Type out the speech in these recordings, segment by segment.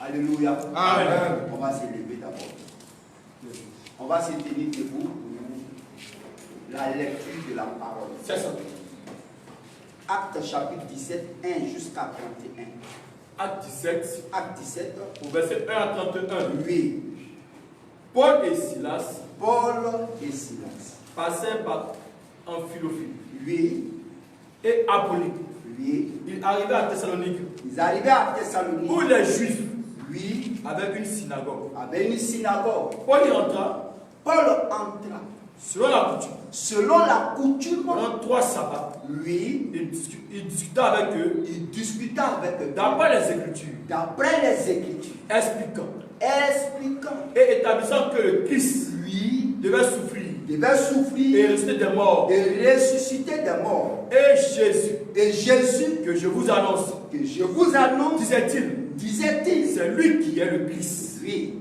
Alléluia. Amen. On va se lever d'abord. On va se tenir debout pour la lecture de la parole. C'est ça. Acte chapitre 17, 1 jusqu'à 31. Acte 17, Acte 17, au verset 1 à 31. oui. Paul et Silas Paul et Silas, passèrent par Amphilophile oui, et Apolline. oui. Ils arrivaient à Thessalonique, Ils arrivaient à Thessalonique, où les Juifs oui, avaient une synagogue. avec une synagogue. Paul y entra, Paul entra, selon la coutume, selon la coutume, pendant 3 sabbats. oui, Il discuta avec eux il discuta avec eux, d'après les Écritures, d'après les Écritures, expliquant expliquant, et établissant que le Christ lui, devait souffrir devait et souffrir ressusciter des morts. et ressusciter des morts. Et Jésus, Et Jésus, que je vous annonce, que je vous annonce, disait-il, disait-il, c'est lui qui est le Christ. oui.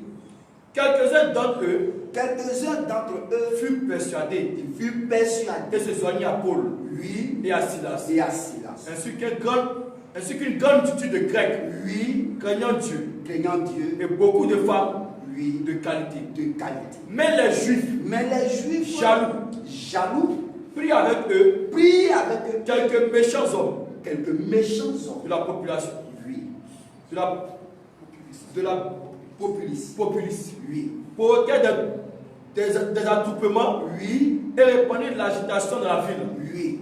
Quelques-uns d'entre eux Quelques-uns d'entre eux furent persuadés ils furent persuadés, et se soignaient à Paul lui et à Silas, et à Silas, ainsi qu'une grande multitude de Grecs, lui, craignant Dieu, craignant Dieu, et beaucoup de femmes lui, de qualité. de qualité. Mais les Juifs, Mais les Juifs, jaloux, prirent avec eux avec eux quelques méchants hommes quelques méchants hommes, de la population, lui, de la populistes, populiste, lui, provoquaient des attroupements lui, et répandaient de l'agitation dans la ville. lui,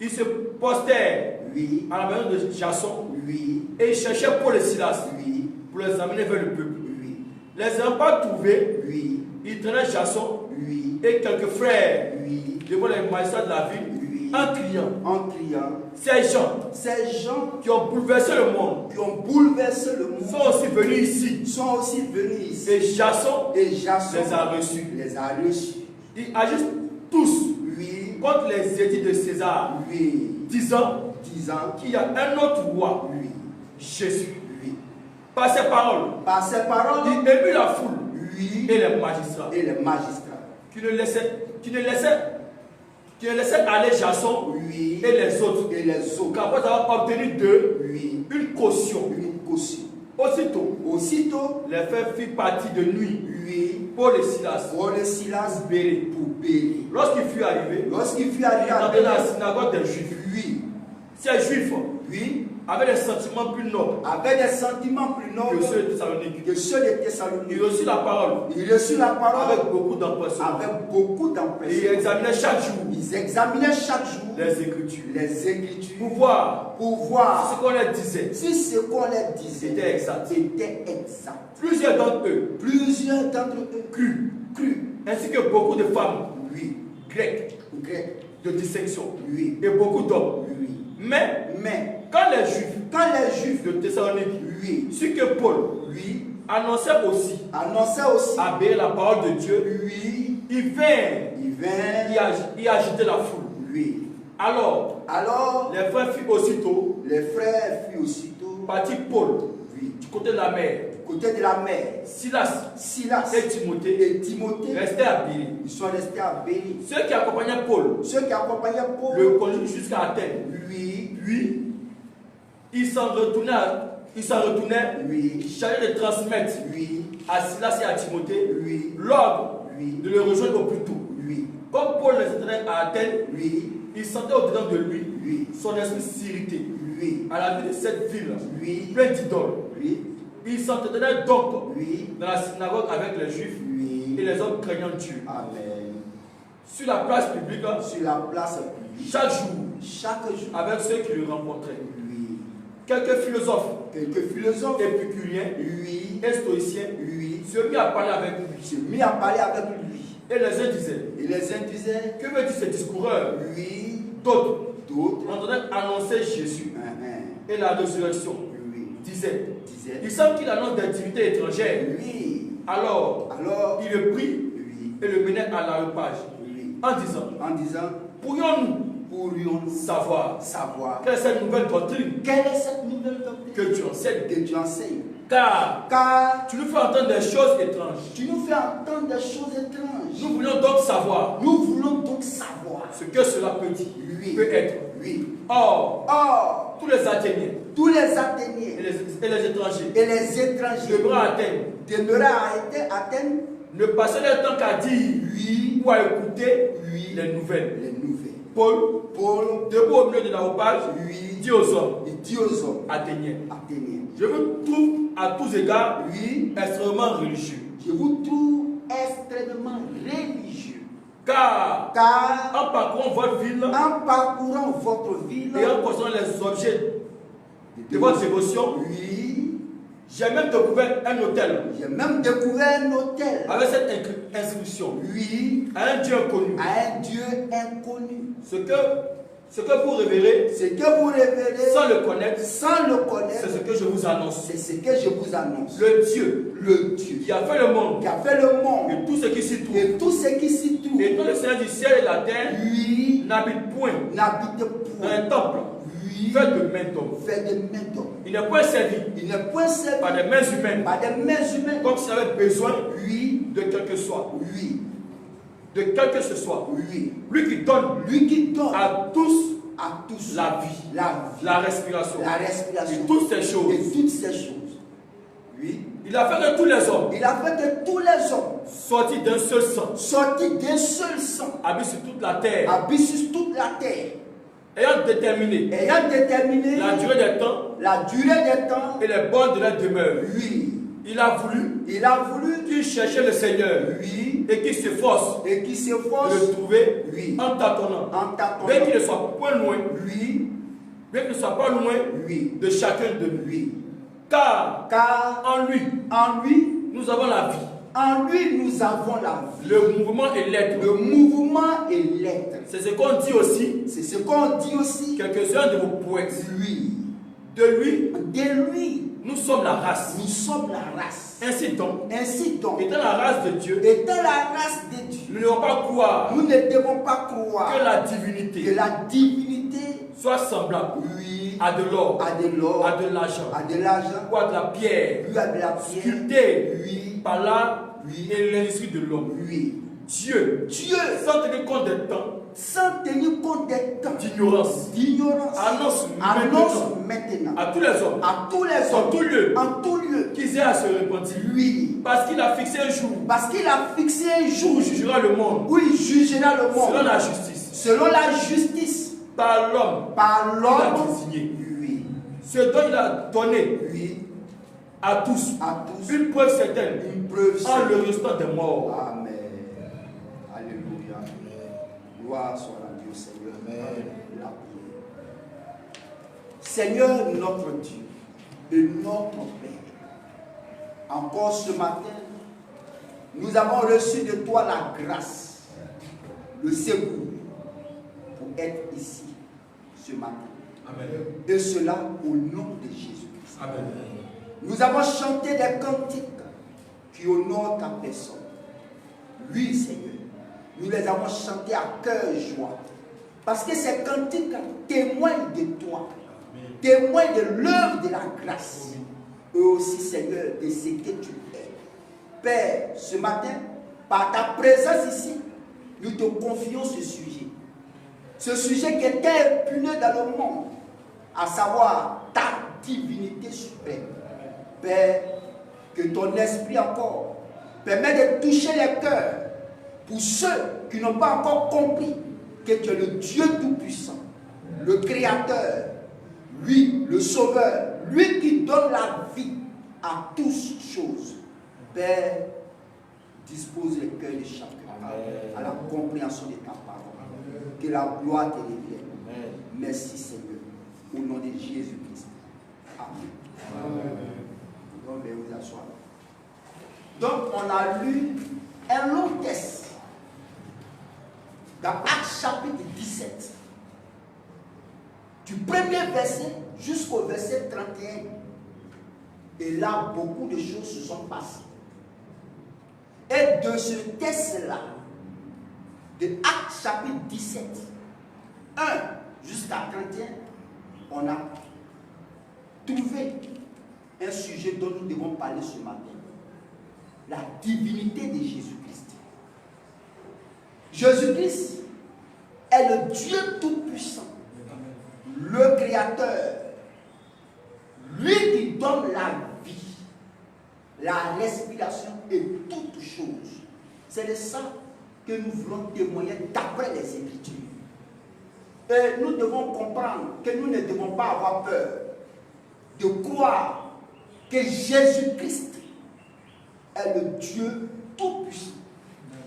Ils se postèrent lui, à la maison de Jason lui, et ils cherchaient Paul et Silas lui, pour les amener vers le peuple. lui, Les ayant pas trouvés, lui, ils traînaient Jason lui, et quelques frères lui, devant les magistrats de la ville lui, en criant. en criant, Ces gens qui qui ont bouleversé le monde ont bouleversé le monde sont aussi venus ici. sont aussi venus ici Et Jason et Jason les a reçus. les a reçus. Ils agissent tous Lui, contre les édits de César, lui, disant disant qu'il y a un autre roi, lui, Jésus. lui. Par ces paroles, Par ses paroles, il émut la foule lui et les magistrats et les magistrats, qui ne laissaient aller Jason lui et les autres, et les autres, qu'après avoir obtenu d'eux lui, une caution. une caution. Aussitôt, les frères firent partie de nuit, Lui, Paul et Silas, Paul et Silas, bénis. pour bénir. Lorsqu'il fut arrivé, Lorsqu'il fut arrivé dans la synagogue des Juifs, lui, ces Juifs lui, avaient des sentiments plus nobles avait des sentiments plus nobles que ceux de Thessalonique. que ceux de Thessalonique. Il reçut la parole Il reçut la parole avec beaucoup d'empressement. avec beaucoup Et il d'empressement. examinait chaque jour Ils examinaient chaque jour les Écritures les Écritures pour voir pour voir ce qu'on leur disait. si ce qu'on leur disait C'était exact. était exact. Plusieurs d'entre eux Plusieurs d'entre eux crurent, ainsi que beaucoup de femmes lui, grecques grec, de distinction lui, et beaucoup d'hommes. lui. Mais Quand les Juifs quand les Juifs, de Thessalonique lui, surent que Paul lui, annonçait aussi annonçaient aussi, à bénir la parole de Dieu, lui, ils vinrent il vint, y agiter la foule. lui. Alors, Alors, les frères firent aussitôt les frères furent aussitôt, partir Paul lui, du côté de la mer. du côté de la mer. Silas Silas et Timothée et Timothée, restaient à Béry. ils sont restés à Béni. Ceux qui accompagnaient Paul Ceux qui accompagnaient Paul, le conduisirent jusqu'à Athènes. lui, Il s'en retournait, lui, chargé de transmettre lui, à Silas et à Timothée lui, l'ordre lui, de le rejoindre au plus tôt. lui, Comme Paul les attendait à Athènes, lui, il sentait au-dedans de lui lui, son esprit s'irriter lui, à la vue de cette ville lui, pleine d'idoles. lui, Il s'entretenait donc lui, dans la synagogue avec les Juifs et lui. les hommes craignant Dieu. Amen. Sur la place publique, Sur la place publique, chaque jour, chaque jour, avec ceux qui le rencontraient. lui, Quelques philosophes, quelques philosophes, épicuriens lui, et stoïciens lui, se mirent à parler avec lui. se mit à parler avec lui. Et les uns disaient, Et les uns disaient, que veut dire ce discoureur? lui, D'autres d'autres, entendaient annoncer Jésus et la résurrection. lui, Disaient, disaient, il semble qu'il annonce des divinités étrangères. lui, Alors, alors, il le prit lui, et le menait à l'aréopage lui, en disant, en disant, pourrions-nous pourrions savoir savoir quelle est cette nouvelle doctrine quelle est cette nouvelle doctrine que tu enseignes? que tu enseignes. Car tu nous fais entendre des choses étranges. Tu nous fais entendre des choses étranges. Nous voulons donc savoir. Nous voulons donc savoir ce que cela peut dire. Oui. Peut être. Oui. Or, tous les Athéniens. Tous les Athéniens. Et les étrangers. Et les étrangers. Demeuraient à Athènes. Ne passaient leur temps qu'à dire. Oui. Ou à écouter. Oui. Les nouvelles. Les nouvelles. Paul, debout au milieu de l'aréopage, dit aux hommes, Athéniens, je vous trouve à tous égards extrêmement religieux. Je vous trouve extrêmement religieux. Car en parcourant votre ville, et en considérant les objets de votre dévotion, j'ai même découvert un hôtel. Avec cette inscription. À un Dieu inconnu. Ce que vous révérez. Sans le connaître. C'est ce que je vous annonce. Le Dieu. Qui a fait le monde. Et tout ce qui s'y trouve. Et tout le Seigneur du ciel et de la terre. N'habite point. Dans un temple. Fait de main d'homme. Il n'est point servi par des mains humaines. Comme s'il avait besoin de quel que soit. De quel que ce soit. Lui qui donne à tous la vie, la respiration. Et toutes ces choses. Il a fait que tous les hommes. Sortis d'un seul sang. Habitent sur toute la terre. Ayant déterminé la durée des temps et les bornes de leur demeure. Il a voulu qu'il cherche le Seigneur et qu'il s'efforce de le trouver en tâtonnant. Bien qu'il ne soit pas loin de chacun de nous. Car en lui, nous avons la vie. En lui, nous avons la vie. Le mouvement est l'être. C'est ce qu'on dit aussi. Quelques-uns de vos poètes. De lui. Nous sommes la race. Ainsi donc, étant la race de Dieu, nous ne devons pas croire que la divinité soit semblable à de l'or, à de l'argent, ou à de la pierre, sculptée par l'art et l'industrie de l'homme. Dieu, sans tenir compte des temps, d'ignorance, annonce maintenant à tous les hommes, en tout lieu, qu'ils aient à se repentir. Parce qu'il a fixé un jour, où il jugera le monde, selon la justice, par l'homme, qu'il a désigné. Ce dont il a donné à tous une preuve certaine, en le restant des morts. Amen. Alléluia. Gloire soit à Dieu, Seigneur. Amen. Seigneur notre Dieu et notre Père, encore ce matin, nous avons reçu de toi la grâce, le secours pour être ici ce matin. Amen. Et cela au nom de Jésus-Christ. Amen. Nous avons chanté des cantiques qui honorent ta personne. Oui, Seigneur, nous les avons chantés à cœur joie. Parce que ces cantiques témoignent de toi, témoignent de l'œuvre de la grâce. Eux aussi, Seigneur, de ce que tu es. Père, ce matin, par ta présence ici, nous te confions ce sujet. Ce sujet qui était épineux dans le monde, à savoir ta divinité suprême. Père, que ton esprit encore permette de toucher les cœurs pour ceux qui n'ont pas encore compris que tu es le Dieu Tout-Puissant, le Créateur, lui, le Sauveur, lui qui donne la vie à toutes choses. Père, dispose les cœurs de chacun à la compréhension de ta parole. Que la gloire te revienne. Merci Seigneur. Au nom de Jésus-Christ. Amen. Amen. Donc, vous asseoir. Donc, on a lu un long texte dans Actes chapitre 17. Du premier verset jusqu'au verset 31. Et là, beaucoup de choses se sont passées. Et de ce texte-là, de Actes chapitre 17, 1 jusqu'à 31, on a trouvé un sujet dont nous devons parler ce matin. La divinité de Jésus-Christ. Jésus-Christ est le Dieu Tout-Puissant, le Créateur, lui qui donne la vie, la respiration et toutes choses. C'est de ça que nous voulons témoigner d'après les Écritures. Et nous devons comprendre que nous ne devons pas avoir peur de croire que Jésus-Christ est le Dieu Tout-Puissant.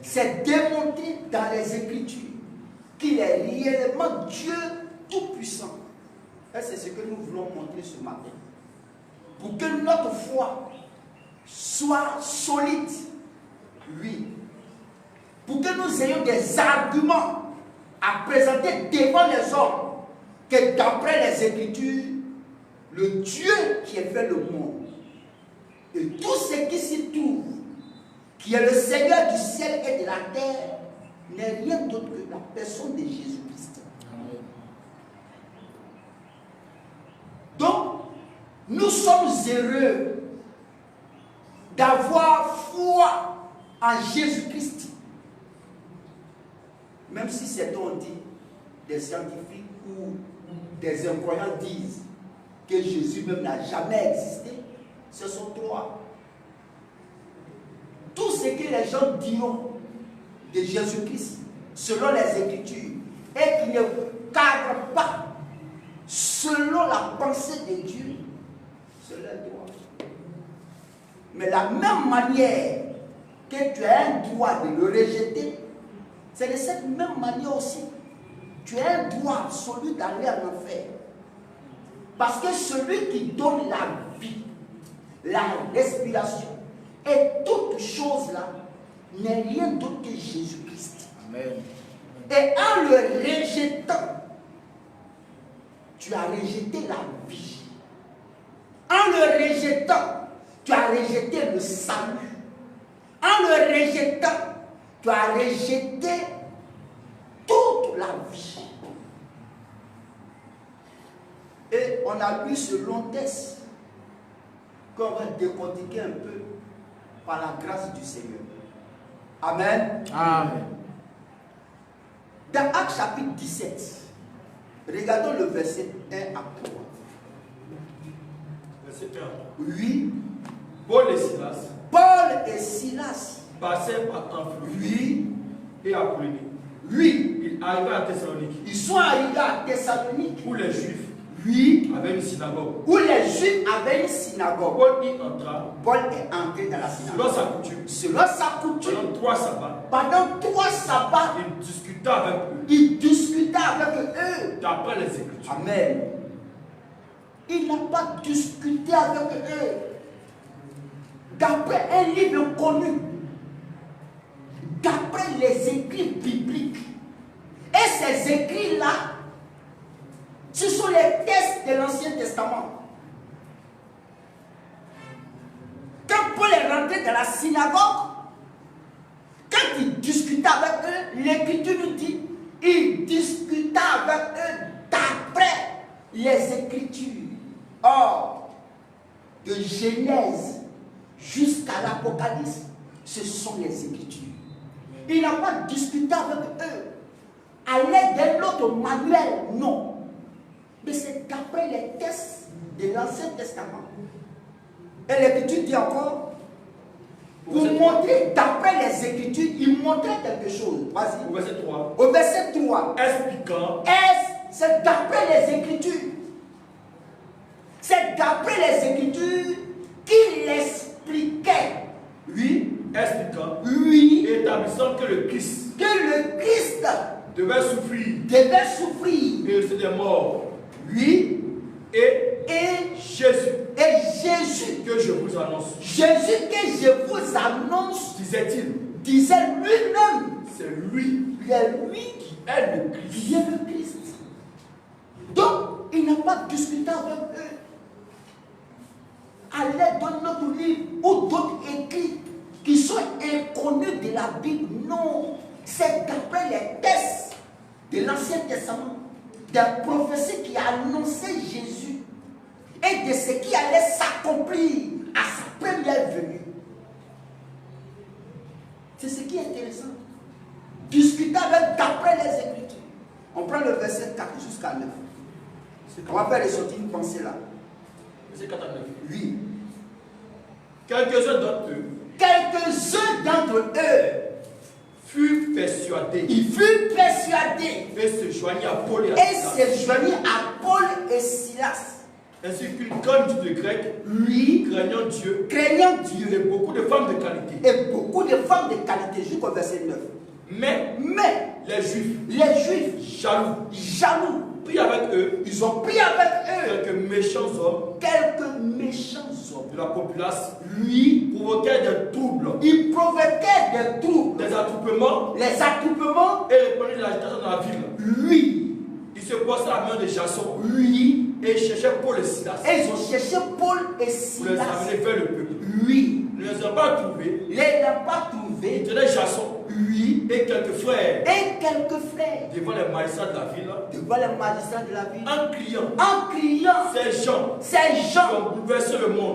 C'est démontré dans les Écritures qu'il est réellement Dieu Tout-Puissant. Et c'est ce que nous voulons montrer ce matin. Pour que notre foi soit solide, oui. Pour que nous ayons des arguments à présenter devant les hommes, que d'après les Écritures, le Dieu qui a fait le monde et tout ce qui s'y trouve, qui est le Seigneur du ciel et de la terre, n'est rien d'autre que la personne de Jésus-Christ. Donc, nous sommes heureux d'avoir foi en Jésus-Christ. Même si certains ont dit, des scientifiques ou des incroyants disent que Jésus même n'a jamais existé, ce sont trois. Tout ce que les gens diront de Jésus-Christ, selon les Écritures, et qui ne cadre pas selon la pensée de Dieu, c'est leur droit. Mais la même manière que tu as un droit de le rejeter, c'est de cette même manière aussi. Tu as un droit absolu d'aller en enfer. Parce que celui qui donne la vie, la respiration et toutes choses là, n'est rien d'autre que Jésus-Christ. Amen. Et en le rejetant, tu as rejeté la vie. En le rejetant, tu as rejeté le salut. En le rejetant, tu as rejeté toute la vie. Et on a lu ce long texte qu'on va décortiquer un peu par la grâce du Seigneur. Amen. Amen. Dans Actes chapitre 17, regardons le verset 1 à 3. Verset 1. Oui. Paul et Silas passèrent par Amphipolis oui. et Apollonie. Oui. Ils arrivaient à Thessalonique. Ils sont arrivés à Thessalonique. Où les Juifs avaient une synagogue. Où les Juifs avaient une synagogue. Paul y entra. Paul est entré dans la synagogue. Selon sa coutume. Selon sa coutume. Pendant 3 sabbats. Il discuta avec eux. D'après les Écritures. Amen. Il n'a pas discuté avec eux. D'après un livre connu. D'après les écrits bibliques. Et ces écrits-là, ce sont les textes de l'Ancien Testament. Quand Paul est rentré dans la synagogue, quand il discuta avec eux, l'Écriture nous dit, il discuta avec eux d'après les Écritures. Or, de Genèse jusqu'à l'Apocalypse, ce sont les Écritures. Il n'a pas discuté avec eux à l'aide d'un autre manuel, non. Mais c'est d'après les textes de l'Ancien Testament. Et l'Écriture dit encore, pour montrer, d'après les Écritures, il montrait quelque chose. Vas-y. Au verset 3. Au verset 3. Expliquant. C'est d'après les Écritures. C'est d'après les Écritures qu'il expliquait. Oui. Expliquant. Oui. Établissant que le Christ. Devait souffrir. Et c'était mort. Oui. Et Jésus. Que je vous annonce. Disait lui-même. C'est lui. Il est lui qui est le Christ. Donc, il n'a pas discuté avec eux à l'aide d'un autre livre ou d'autres écrits qui sont inconnus de la Bible. Non, c'est d'après les textes de l'Ancien Testament, des prophéties qui annonçaient Jésus. et de ce qui allait s'accomplir à sa première venue. C'est ce qui est intéressant. Discuter avec d'après les Écritures. On prend le verset 4 jusqu'à 9. On va faire ressortir une pensée là. Verset 4 à 9. Oui. Quelques-uns d'entre eux furent persuadés. Ils furent persuadés. Et se joignirent à Paul et Silas. Ainsi qu'une grande multitude de Grecs, Oui, craignant Dieu, et beaucoup de femmes de qualité. Et beaucoup de femmes de qualité, jusqu'au verset 9. Mais les Juifs, jaloux, pris avec eux, ils ont pris avec eux quelques méchants hommes de la populace, lui, provoquaient des troubles. Ils provoquaient des troubles, des attroupements, les attroupements, et répandaient de l'agitation dans la ville. Lui, ils se posaient à la main de Jason, lui, et ils cherchaient Paul et Silas. Et ils ont cherché Paul et Silas pour les amener vers le peuple. Oui. Ils ne les ont pas trouvés. Ils tenaient Jason. Oui. Et quelques frères. Devant les magistrats de la ville. En criant. Ces gens.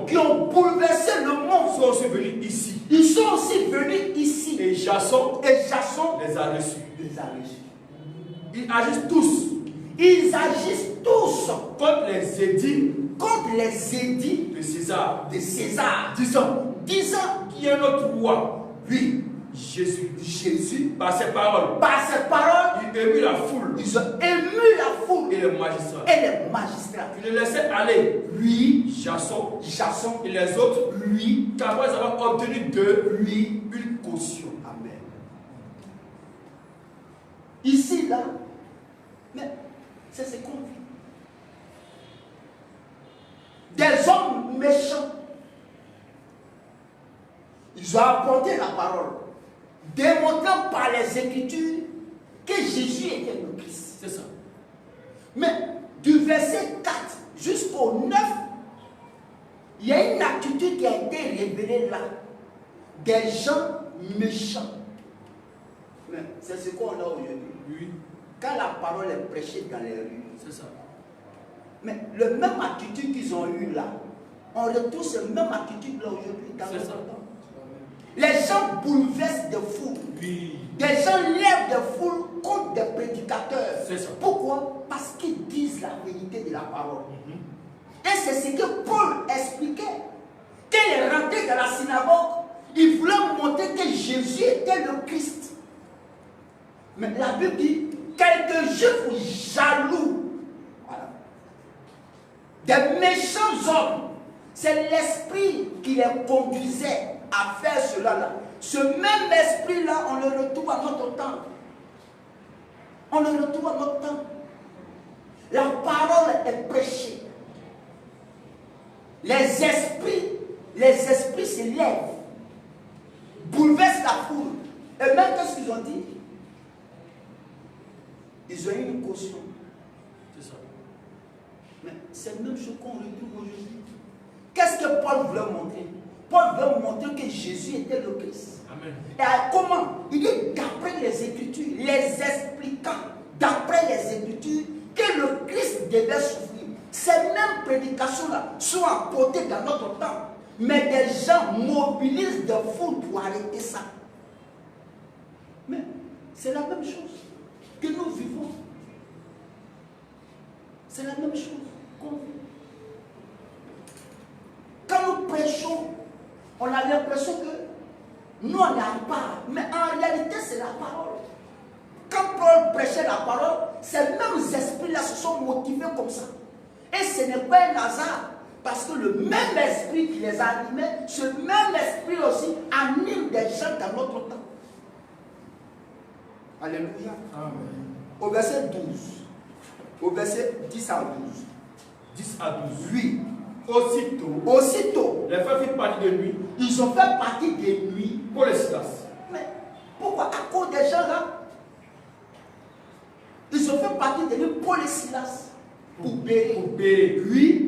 Qui ont bouleversé le monde. Sont aussi venus ici. Ils sont aussi venus ici. Et Jason. Les a reçus. Ils agissent tous contre les édits de César, disant qu'il y a notre roi, oui, Jésus, par ses paroles, il émut la foule, et les magistrats, il les laissait aller, lui, Jason, et les autres, lui, qu'après avoir obtenu de lui une caution. Amen. Ici, là, mais c'est ce qu'on vit. Des hommes méchants. Ils ont apporté la parole, démontrant par les Écritures que Jésus était le Christ. C'est ça. Mais du verset 4 jusqu'au 9, il y a une attitude qui a été révélée là. Des gens méchants. Mais c'est ce qu'on a aujourd'hui. Oui. Quand la parole est prêchée dans les rues. C'est ça. Mais le même attitude qu'ils ont eu là, on retrouve cette même attitude là aujourd'hui dans notre temps. Les gens bouleversent des foules. Oui. Des gens lèvent des foules contre des prédicateurs. C'est ça. Pourquoi? Parce qu'ils disent la vérité de la parole. Et c'est ce que Paul expliquait. Quand il est rentré dans la synagogue, il voulait montrer que Jésus était le Christ. Mais la Bible dit, quelques juifs jaloux, voilà, des méchants hommes, c'est l'esprit qui les conduisait à faire cela-là. Ce même esprit-là, on le retrouve à notre temps. On le retrouve à notre temps. La parole est prêchée. Les esprits se lèvent, bouleversent la foule. Et même qu'est-ce qu'ils ont dit? Ils ont eu une caution. C'est ça. Mais c'est la même chose qu'on retrouve aujourd'hui. Qu'est-ce que Paul voulait montrer? Paul voulait montrer que Jésus était le Christ. Amen. Et comment? Il dit d'après les Écritures, les expliquant d'après les Écritures que le Christ devait souffrir. Ces mêmes prédications-là sont apportées dans notre temps. Mais des gens mobilisent des foules pour arrêter ça. Mais c'est la même chose que nous vivons. C'est la même chose qu'on vit. Quand nous prêchons, on a l'impression que nous on n'arrive pas. Mais en réalité, c'est la parole. Quand Paul prêchait la parole, ces mêmes esprits-là se sont motivés comme ça. Et ce n'est pas un hasard. Parce que le même esprit qui les animait, ce même esprit aussi anime des gens dans notre temps. Alléluia. Amen. Au verset 12, au verset 10 à 12. 10 à 12. Oui. Aussitôt, les frères firent partie de nuit. Ils ont fait partie des nuits. Paul et Silas. Mais pourquoi? À cause des gens là. Ils ont fait partie des nuits, Paul et Silas. Pour Bérée. Oui.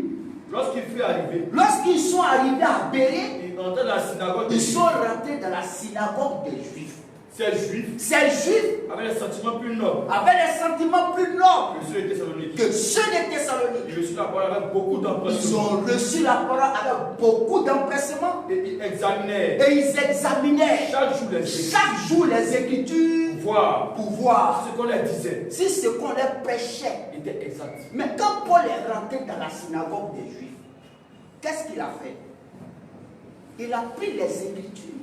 Lorsqu'ils sont arrivés à Bérée, ils entraient dans la synagogue. Ils sont rentrés dans la synagogue des Juifs. ces Juifs avaient des sentiments plus nobles que ceux des Thessaloniques. Ils Ils reçurent la parole avec beaucoup d'empressement. Ils ont reçu la parole avec beaucoup d'empressement. Et ils examinaient chaque jour les Écritures pour voir ce qu'on leur disait si ce qu'on leur prêchait était exact. Mais quand Paul est rentré dans la synagogue des Juifs, qu'est-ce qu'il a fait? Il a pris les Écritures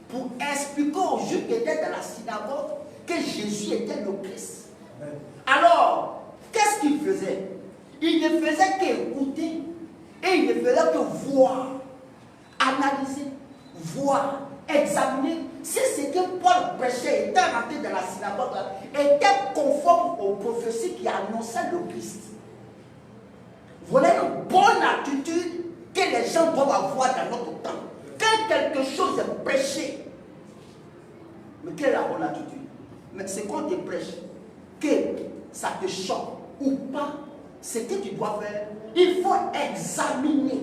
pour expliquer aux Juifs qui étaient dans la synagogue que Jésus était le Christ. Alors, qu'est-ce qu'il faisait? Il ne faisait qu'écouter et il ne faisait que voir, analyser, voir, examiner si ce que Paul prêchait était rentré dans la synagogue était conforme aux prophéties qui annonçaient le Christ. Voilà une bonne attitude que les gens doivent avoir dans notre temps. Quand quelque chose est prêché, mais quelle est la bonne attitude? Mais c'est quand tu prêches, que ça te choque ou pas, ce que tu dois faire, il faut examiner,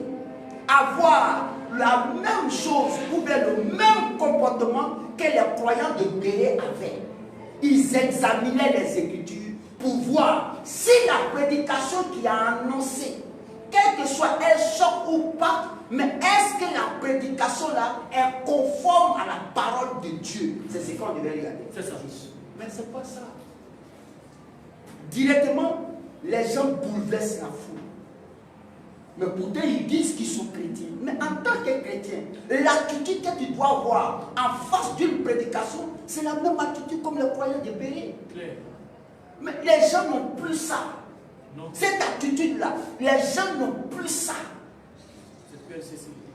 avoir la même chose ou bien le même comportement que les croyants de Béret avaient. Ils examinaient les Écritures pour voir si la prédication qui a annoncé, quelle que soit elle choque ou pas, mais est-ce que la prédication là est conforme à la parole de Dieu? C'est ce qu'on devait regarder. C'est ça. Mais c'est pas ça. Directement, les gens bouleversent la foule. Mais pourtant, ils disent qu'ils sont chrétiens. Mais en tant que chrétien, l'attitude que tu dois avoir en face d'une prédication, c'est la même attitude comme les croyants de Béret. Mais les gens n'ont plus ça. Non. Cette attitude-là, les gens n'ont plus ça.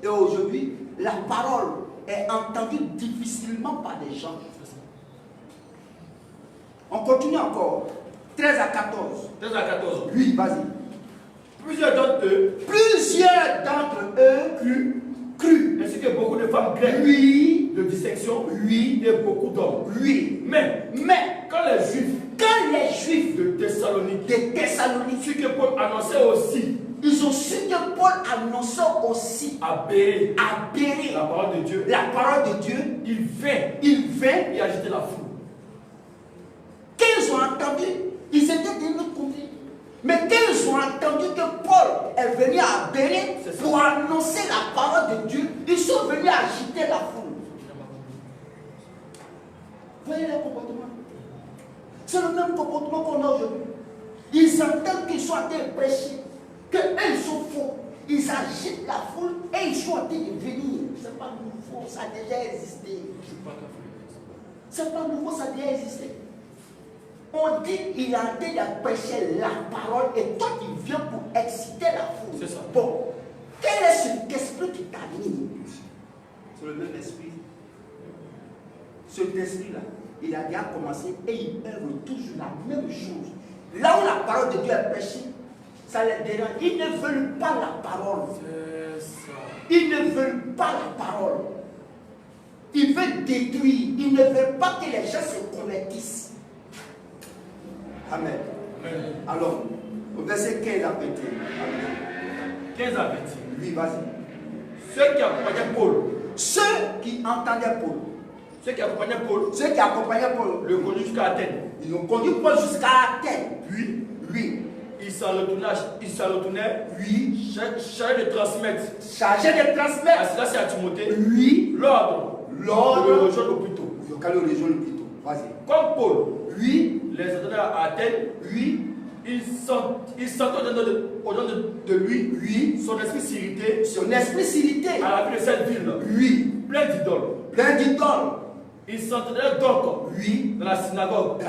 Et aujourd'hui, la parole est entendue difficilement par les gens. On continue encore. 13 à 14. 13 à 14. Oui, vas-y. Plusieurs d'entre eux crurent. Ainsi que beaucoup de femmes grecques. Oui. De dissection. Oui. Et beaucoup d'hommes. Oui. Mais quand les Juifs de Thessalonique, ce que Paul annonçait aussi, ils ont su que Paul annonçait aussi à Béret la parole de Dieu, il vint et agitait la foule. Qu'ils ont entendu, ils étaient de l'autre côté. Mais qu'ils ont entendu que Paul est venu à Béret pour annoncer la parole de Dieu, ils sont venus agiter la foule. Voyez le comportement. C'est le même comportement qu'on a aujourd'hui. Ils entendent qu'ils sont en train de prêcher, qu'eux sont faux. Ils agitent la foule et ils sont en train de venir. Ce n'est pas nouveau, ça a déjà existé. Ce n'est pas nouveau, ça a déjà existé. On dit qu'il est en train de prêcher la parole et toi tu viens pour exciter la foule. C'est ça. Bon, quel est cet esprit qui t'anime? C'est le même esprit. Cet esprit-là, il a déjà commencé et il œuvre toujours la même chose. Là où la parole de Dieu est prêchée, ça les dérange. Ils ne veulent pas la parole. C'est ça. Ils ne veulent pas la parole. Ils veulent détruire. Ils ne veulent pas que les gens se convertissent. Amen. Amen. Alors, au verset 15 à 21. 15 à 21. Oui, vas-y. Ceux qui accompagnaient Paul. Ceux qui entendaient Paul. Ceux qui accompagnaient Paul. Ceux qui accompagnaient Paul. Le conduisent jusqu'à Athènes. Ils ont conduit Paul jusqu'à Athènes. Puis, oui. Ils s'en retournaient. Oui. Chargés de transmettre. À Silas et à Timothée. Oui. L'ordre. De le rejoindre au plus tôt. Vas-y. Comme Paul. Oui. Les attendait à Athènes. Oui. Ils sentent au-dedans de lui. Oui. Son esprit s'irritait. À la vue de cette ville. Oui. Plein d'idoles. Ils s'entendaient donc. Oui. Dans la synagogue.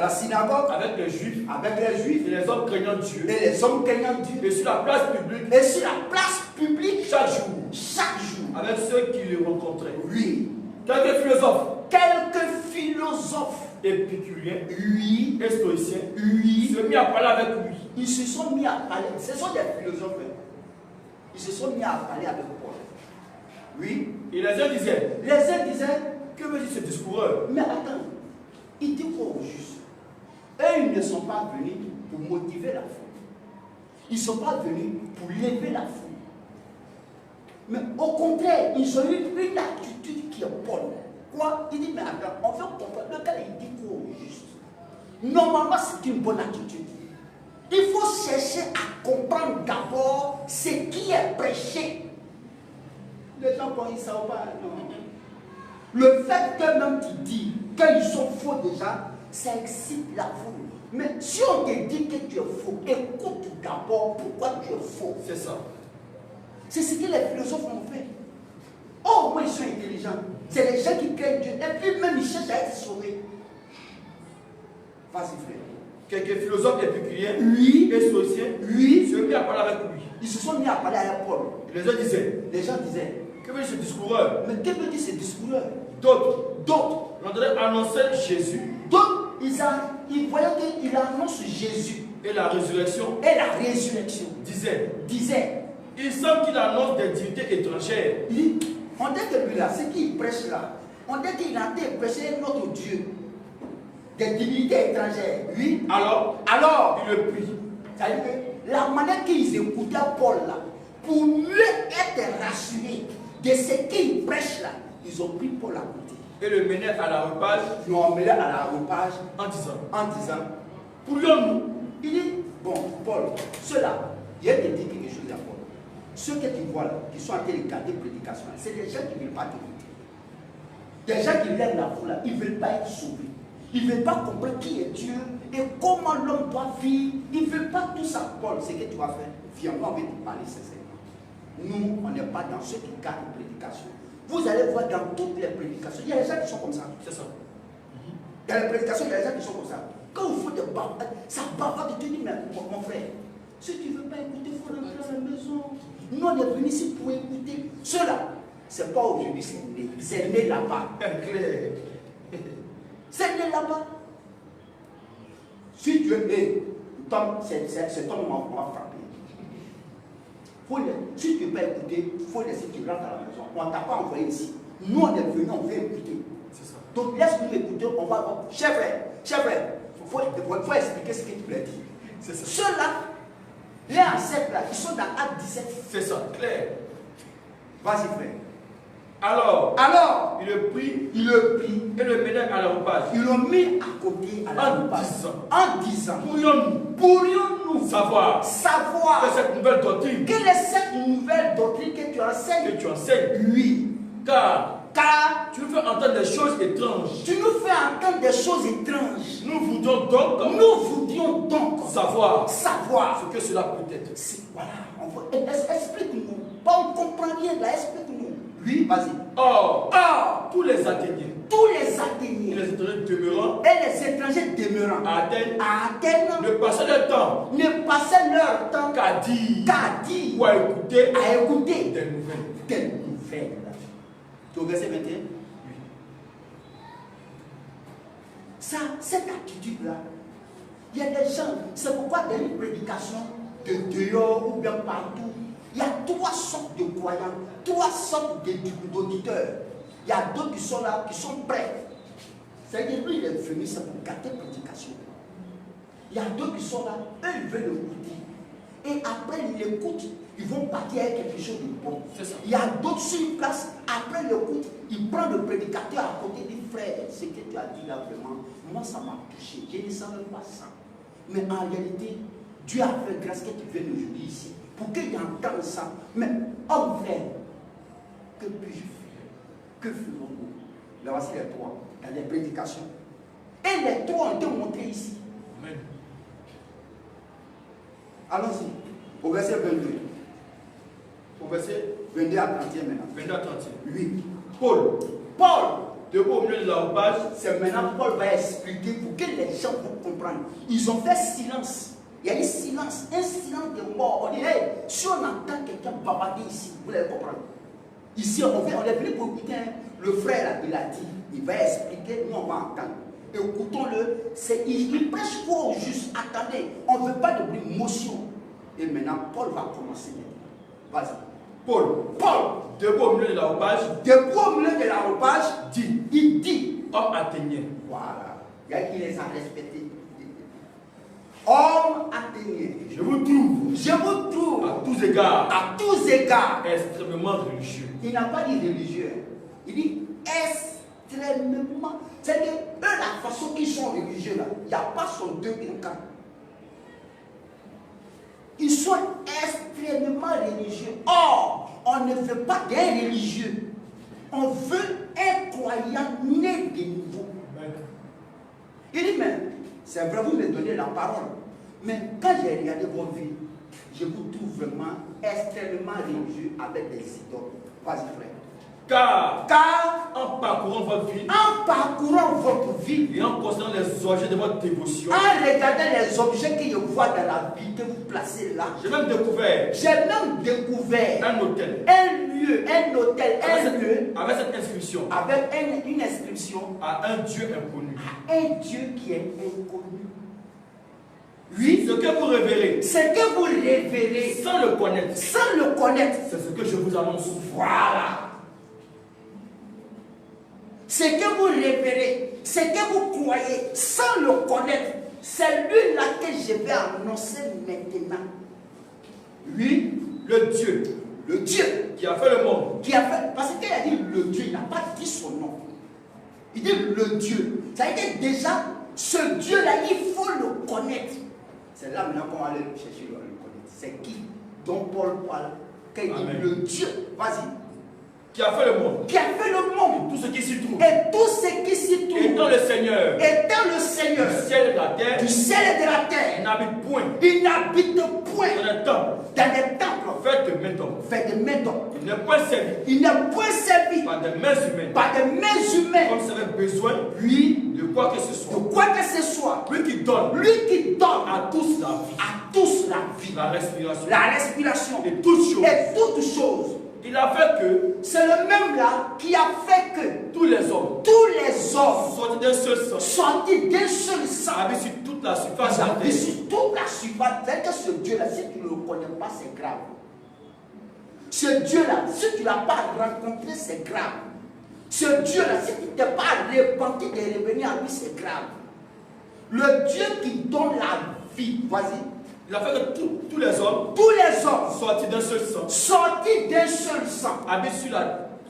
Avec les Juifs. Et les hommes craignant Dieu. Et sur la place publique. Chaque jour. Avec ceux qui le rencontraient. Oui. Quelques philosophes. Épicuriens. Oui. Et stoïciens. Oui. Se mis à parler avec lui. Ils se sont mis à parler. Ce sont des philosophes. Ils se sont mis à parler avec Paul. Oui. Et les uns disaient. Que veut dire ce discours? Mais attends. Il dit quoi aux justes? Eux, ils ne sont pas venus pour motiver la foule. Ils ne sont pas venus pour lever la foule. Mais au contraire, ils ont eu une attitude qui est bonne. Quoi? Il dit, mais attends, on veut comprendre. Le gars, il dit quoi au juste? Normalement, c'est une bonne attitude. Il faut chercher à comprendre d'abord ce qui est prêché. Les gens, quand ils ne savent pas, non. Le fait que même tu dis qu'ils sont faux déjà, ça excite la foule. Mais si on te dit que tu es faux, écoute d'abord pourquoi tu es faux. C'est ça. C'est ce que les philosophes ont fait. Oh, moi, ils sont intelligents. C'est les gens qui craignent Dieu. Et puis même, ils cherchent à être sauvés. Vas-y, frère. Quelques philosophes épicuriens et stoïciens se mis à parler avec lui. Ils se sont mis à parler avec Paul. Les gens disaient, que veut dire ce discoureur? Mais que veut dire ce discoureur? D'autres l'entendaient annoncer Jésus. D'autres, ils voyaient qu'il annonce Jésus. Et la résurrection. Disait. Il semble qu'il annonce des divinités étrangères. On dit que lui là, ce qu'il prêche là, on dit qu'il a été prêché notre Dieu. Des divinités étrangères. Oui. Alors, il le prie. C'est-à-dire que la manière qu'ils écoutaient Paul là, pour mieux être rassurés de ce qu'il prêche là, ils ont pris Paul à côté. Et le menèrent à la repas. Ils l'ont emmené à la repas en disant, pourrions-nous? Il dit, bon, Paul, ceux-là, il y a des dit quelque chose à Paul. Ceux que tu vois là, qui sont en train de garder prédication, c'est des gens qui ne veulent pas t'écouter. Des gens qui lèvent la foule là, ils ne veulent pas être sauvés. Ils ne veulent pas comprendre qui est Dieu et comment l'homme doit vivre. Ils ne veulent pas tout ça. Paul, ce que tu vas faire, viens, moi, on va te parler sincèrement. Nous, on n'est pas dans ceux qui gardent les prédications. Vous allez voir dans toutes les prédications, il y a des gens qui sont comme ça. C'est ça. Dans les prédications, il y a des gens qui sont comme ça. Quand vous faites des bavardes, ça bavarde, tu dis, mais mon frère, si tu ne veux pas écouter, il faut rentrer à la maison. Nous, on est venus ici pour écouter. Ceux-là, ce n'est pas aujourd'hui, c'est né là-bas. C'est né là-bas. Si Dieu est, cet homme m'a frappé. Si tu ne veux pas écouter, il faut laisser que tu rentres à la maison. On ne t'a pas envoyé ici. Nous, on est venus, on veut écouter. C'est ça. Donc, laisse-nous écouter, on va. Cher frère, il faut expliquer ce que tu voulais dire. C'est ça. Ceux-là, les ancêtres là, ils sont dans Acte 17. C'est ça, clair. Vas-y, frère. Alors, il le prit et le menait à la repas. Ils l'ont mis à côté à la repas. En disant, pourrions-nous savoir que cette nouvelle doctrine, quelle est cette nouvelle doctrine que tu enseignes? Oui. Car tu nous fais entendre des choses étranges. Nous voudrions donc savoir ce que cela peut être. Voilà, explique-nous. Pas on comprend rien là, explique-nous. Oui, vas-y. Or, tous les Athéniens et les étrangers demeurant à Athènes ne passaient leur temps qu'à dire ou à écouter des nouvelles. Tu au verset 21? Oui. Ça, cette attitude-là, il y a des gens, c'est pourquoi dans une prédication de dehors ou bien partout, il y a 3 sortes de croyants, 3 sortes d'auditeurs. Il y a d'autres qui sont là, qui sont prêts. C'est-à-dire, lui, il est venu, c'est pour garder la prédication. Il y a d'autres qui sont là, eux, ils veulent l'écouter. Et après, ils l'écoutent, ils vont partir avec quelque chose de bon. Il y a d'autres sur une place, après l'écoute, ils prennent le prédicateur à côté, ils disent, frère, ce que tu as dit là, vraiment, moi, ça m'a touché. Je ne savais pas ça. Mais en réalité, Dieu a fait grâce que tu viennes aujourd'hui ici. Pour qu'ils entendent ça. Mais, homme frère, que puis-je faire? Que ferons-nous? Là, voici les 3, dans les prédications. Et les 3 ont été montrés ici. Amen. Allons-y, au verset 22. Au verset 22 à 31 maintenant. 22 à 31. Oui. Paul, debout au milieu de la repas, c'est maintenant Paul va expliquer pour que les gens vont comprendre. Ils ont fait silence. Il y a eu silence, un silence de mort. On dit, hey, si on entend quelqu'un bavarder ici, vous allez comprendre. Ici, on est venu pour écouter. Le frère, là, il a dit, il va expliquer, nous on va entendre. Écoutons-le. Il prêche quoi au juste? Attendez, on ne veut pas de bruit, motion. Et maintenant, Paul va commencer. Vas-y. Paul, debout au milieu de la repas, il dit, homme athénien. Voilà. Il y a qui les a respectés. Homme athénien. Je vous trouve à tous égards extrêmement religieux. Il n'a pas dit religieux. Il dit extrêmement. C'est-à-dire, eux, la façon qu'ils sont religieux là, il n'y a pas son deux camps. Ils sont extrêmement religieux. Or, on ne veut pas des religieux. On veut un croyant né de nouveau. Il dit, mais c'est vrai, vous me donnez la parole. Mais quand j'ai regardé vos vies, je vous trouve vraiment extrêmement religieux avec des idoles. Vas-y, frère. Car en parcourant votre vie, et en considérant les objets de votre dévotion, en regardant les objets que je vois dans la vie que vous placez là, j'ai même découvert un hôtel, un lieu, un hôtel, un lieu avec cette inscription, avec une inscription à un Dieu inconnu, à un Dieu qui est inconnu. Oui, ce que vous révérez, sans le connaître, c'est ce que je vous annonce. Voilà. Ce que vous révérez, ce que vous croyez, sans le connaître, c'est lui-là que je vais annoncer maintenant. Lui, le Dieu qui a fait le monde, parce qu'il a dit le Dieu, il n'a pas dit son nom. Il dit le Dieu. Ça veut dire déjà, ce Dieu-là, il faut le connaître. C'est là maintenant qu'on va aller chercher le connaître. C'est qui? Donc Paul parle. Quand il dit le Dieu, vas-y. Qui a fait le monde. Tout ce qui s'y trouve. Et tout ce qui s'y trouve. Étant le Seigneur. Du ciel et de la terre. Il n'habite point. Dans des temples. Faits de mains d'hommes. Il n'est point servi. Par des mains humaines. Comme ça avait besoin. De quoi que ce soit. Lui qui donne. À tous la vie. La respiration. Et toutes choses. Il a fait que c'est le même là qui a fait que tous les hommes sortis d'un seul sang avaient sur toute la surface de la terre. C'est que ce Dieu-là, si tu ne le connais pas, c'est grave. Ce Dieu-là, si tu ne l'as pas rencontré, c'est grave. Ce Dieu-là, si tu ne t'es pas repenti de revenir à lui, c'est grave. Le Dieu qui donne la vie, vas-y. Il a fait que tous les hommes sortis d'un seul sang, habitent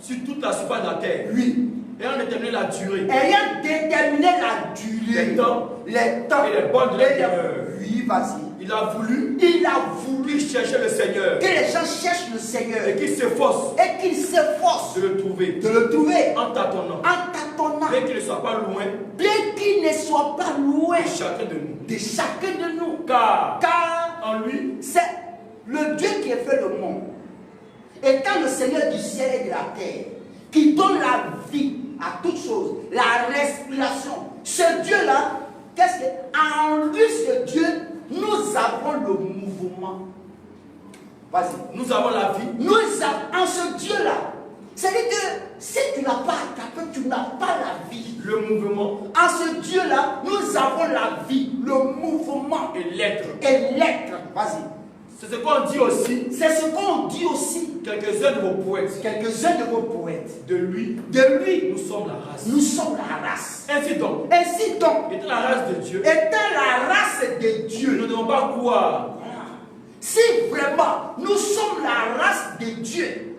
sur toute la surface de la terre. Oui. Ayant déterminé la durée. Les temps. Et les bonnes de la terre. Oui, vas-y. Il a voulu chercher le Seigneur. Que les gens cherchent le Seigneur. Et qu'ils s'efforcent. De le trouver. En tâtonnant. Bien qu'il ne soit pas loin. De chacun de nous. Car en lui, c'est le Dieu qui a fait le monde. Étant le Seigneur du ciel et de la terre, qui donne la vie à toutes choses, la respiration. Ce Dieu-là, qu'est-ce que en lui, ce Dieu, nous avons le mouvement. Vas-y. Nous avons la vie. En ce Dieu-là. C'est-à-dire que si tu n'as pas attrapé, tu n'as pas la vie. Le mouvement. En ce Dieu-là, nous avons la vie, le mouvement. Et l'être. Vas-y. C'est ce qu'on dit aussi. Quelques-uns de vos poètes. De lui. Nous sommes la race. Ainsi donc. Étant la race de Dieu. Nous ne devons pas croire. Si vraiment nous sommes la race de Dieu,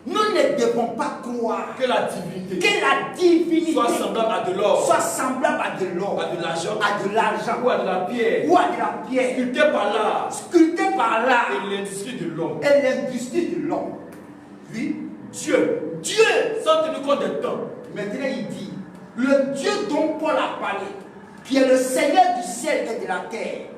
nous ne devons pas croire que la divinité soit semblable à de l'or, à de l'argent, ou à de la pierre, sculpté par l'art, et l'industrie de l'homme. Oui. Dieu, sans tenir compte des temps. Maintenant il dit, le Dieu dont Paul a parlé, qui est le Seigneur du ciel et de la terre,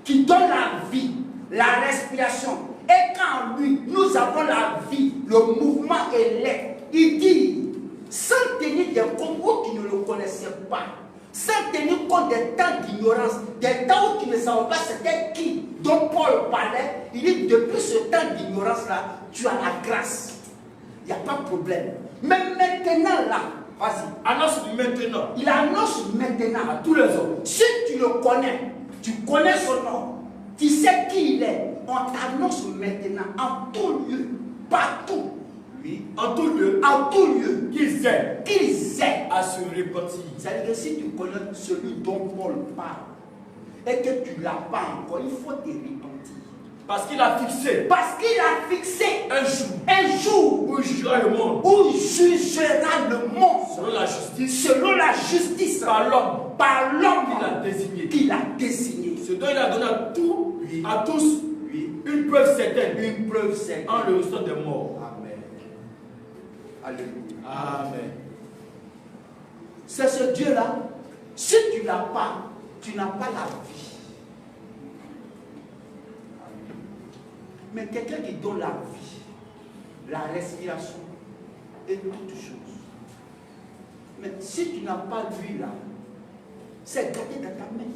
qui donne la vie, la respiration, et qu'en lui, nous avons la vie, le mouvement et l'air. Il dit, sans tenir des comptes où tu ne le connaissais pas, sans tenir compte des temps d'ignorance, des temps où tu ne savais pas c'était qui dont Paul parlait, il dit, depuis ce temps d'ignorance-là, tu as la grâce. Il n'y a pas de problème. Mais maintenant là, vas-y. Annonce maintenant. Il annonce maintenant à tous les hommes. Si tu le connais, tu connais son nom, tu sais qui il est, on t'annonce maintenant en tout lieu, partout. Oui. En tout lieu. Qu'ils aient à se repentir. C'est-à-dire que si tu connais celui dont Paul parle et que tu ne l'as pas encore, il faut te repentir. Parce qu'il a fixé. Parce qu'il a fixé un jour où il jugera le monde. Où il jugera le monde. Selon la justice. Selon la justice. Par l'homme. Par l'homme qu'il a désigné. Ce dont il a donné à tous une preuve certaine. En le restant des morts. Amen. Alléluia. Amen. C'est ce Dieu-là. Si tu n'as pas la vie. Mais quelqu'un qui donne la vie, la respiration et toutes choses. Mais si tu n'as pas lui là, c'est gardé dans ta main.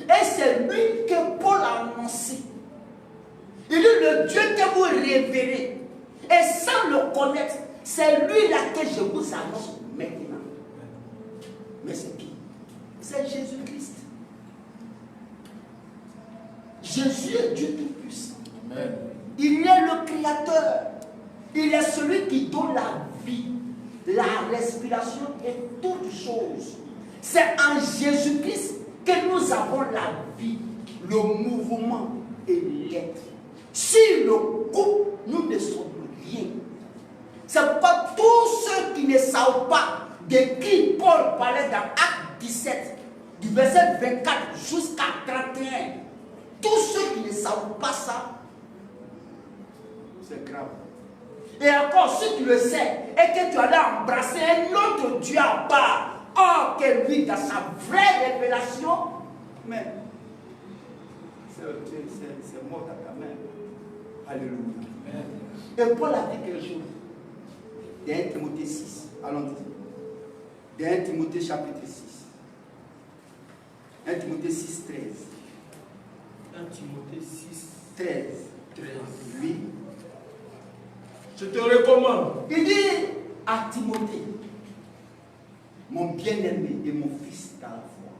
Et c'est lui que Paul a annoncé. Il dit le Dieu que vous révérez. Et sans le connaître, c'est lui là que je vous annonce maintenant. Mais c'est qui? C'est Jésus-Christ. Jésus est Dieu tout-puissant. Il est le Créateur. Il est celui qui donne la vie, la respiration et toutes choses. C'est en Jésus-Christ que nous avons la vie, le mouvement et l'être. Si le coupe, nous ne sommes rien. C'est pourquoi tous ceux qui ne savent pas de qui Paul parlait dans Acte 17, du verset 24 jusqu'à 31, tous ceux qui ne savent pas ça, c'est grave. Et encore, si tu le sais, et que tu allais embrasser un autre Dieu à part, or que lui, dans sa vraie révélation, mais c'est mort à ta main. Alléluia. Et Paul a dit quelque chose. Dans 1 Timothée 6. Allons-y. Dans 1 Timothée chapitre 6. 1 Timothée 6, 13. 1 Timothée 6, 13. Oui. Je te recommande. Il dit à Timothée, mon bien-aimé et mon fils dans la foi,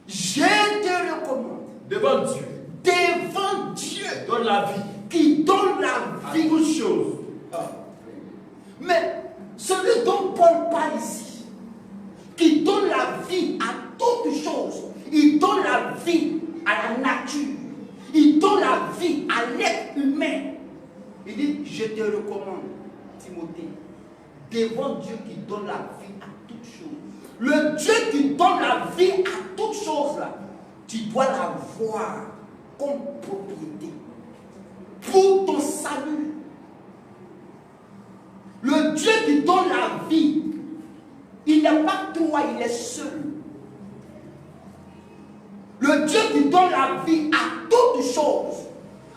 je te recommande devant Dieu, donne la vie, qui donne la vie à toutes choses. Mais celui dont Paul parle ici, qui donne la vie à toutes choses, il donne la vie à la nature, il donne la vie à l'être humain. Il dit, je te recommande, Timothée, devant Dieu qui donne la vie à toutes choses. Le Dieu qui donne la vie à toutes choses, là, tu dois la voir comme propriété pour ton salut. Le Dieu qui donne la vie, il n'est pas toi, il est seul. Le Dieu qui donne la vie à toutes choses,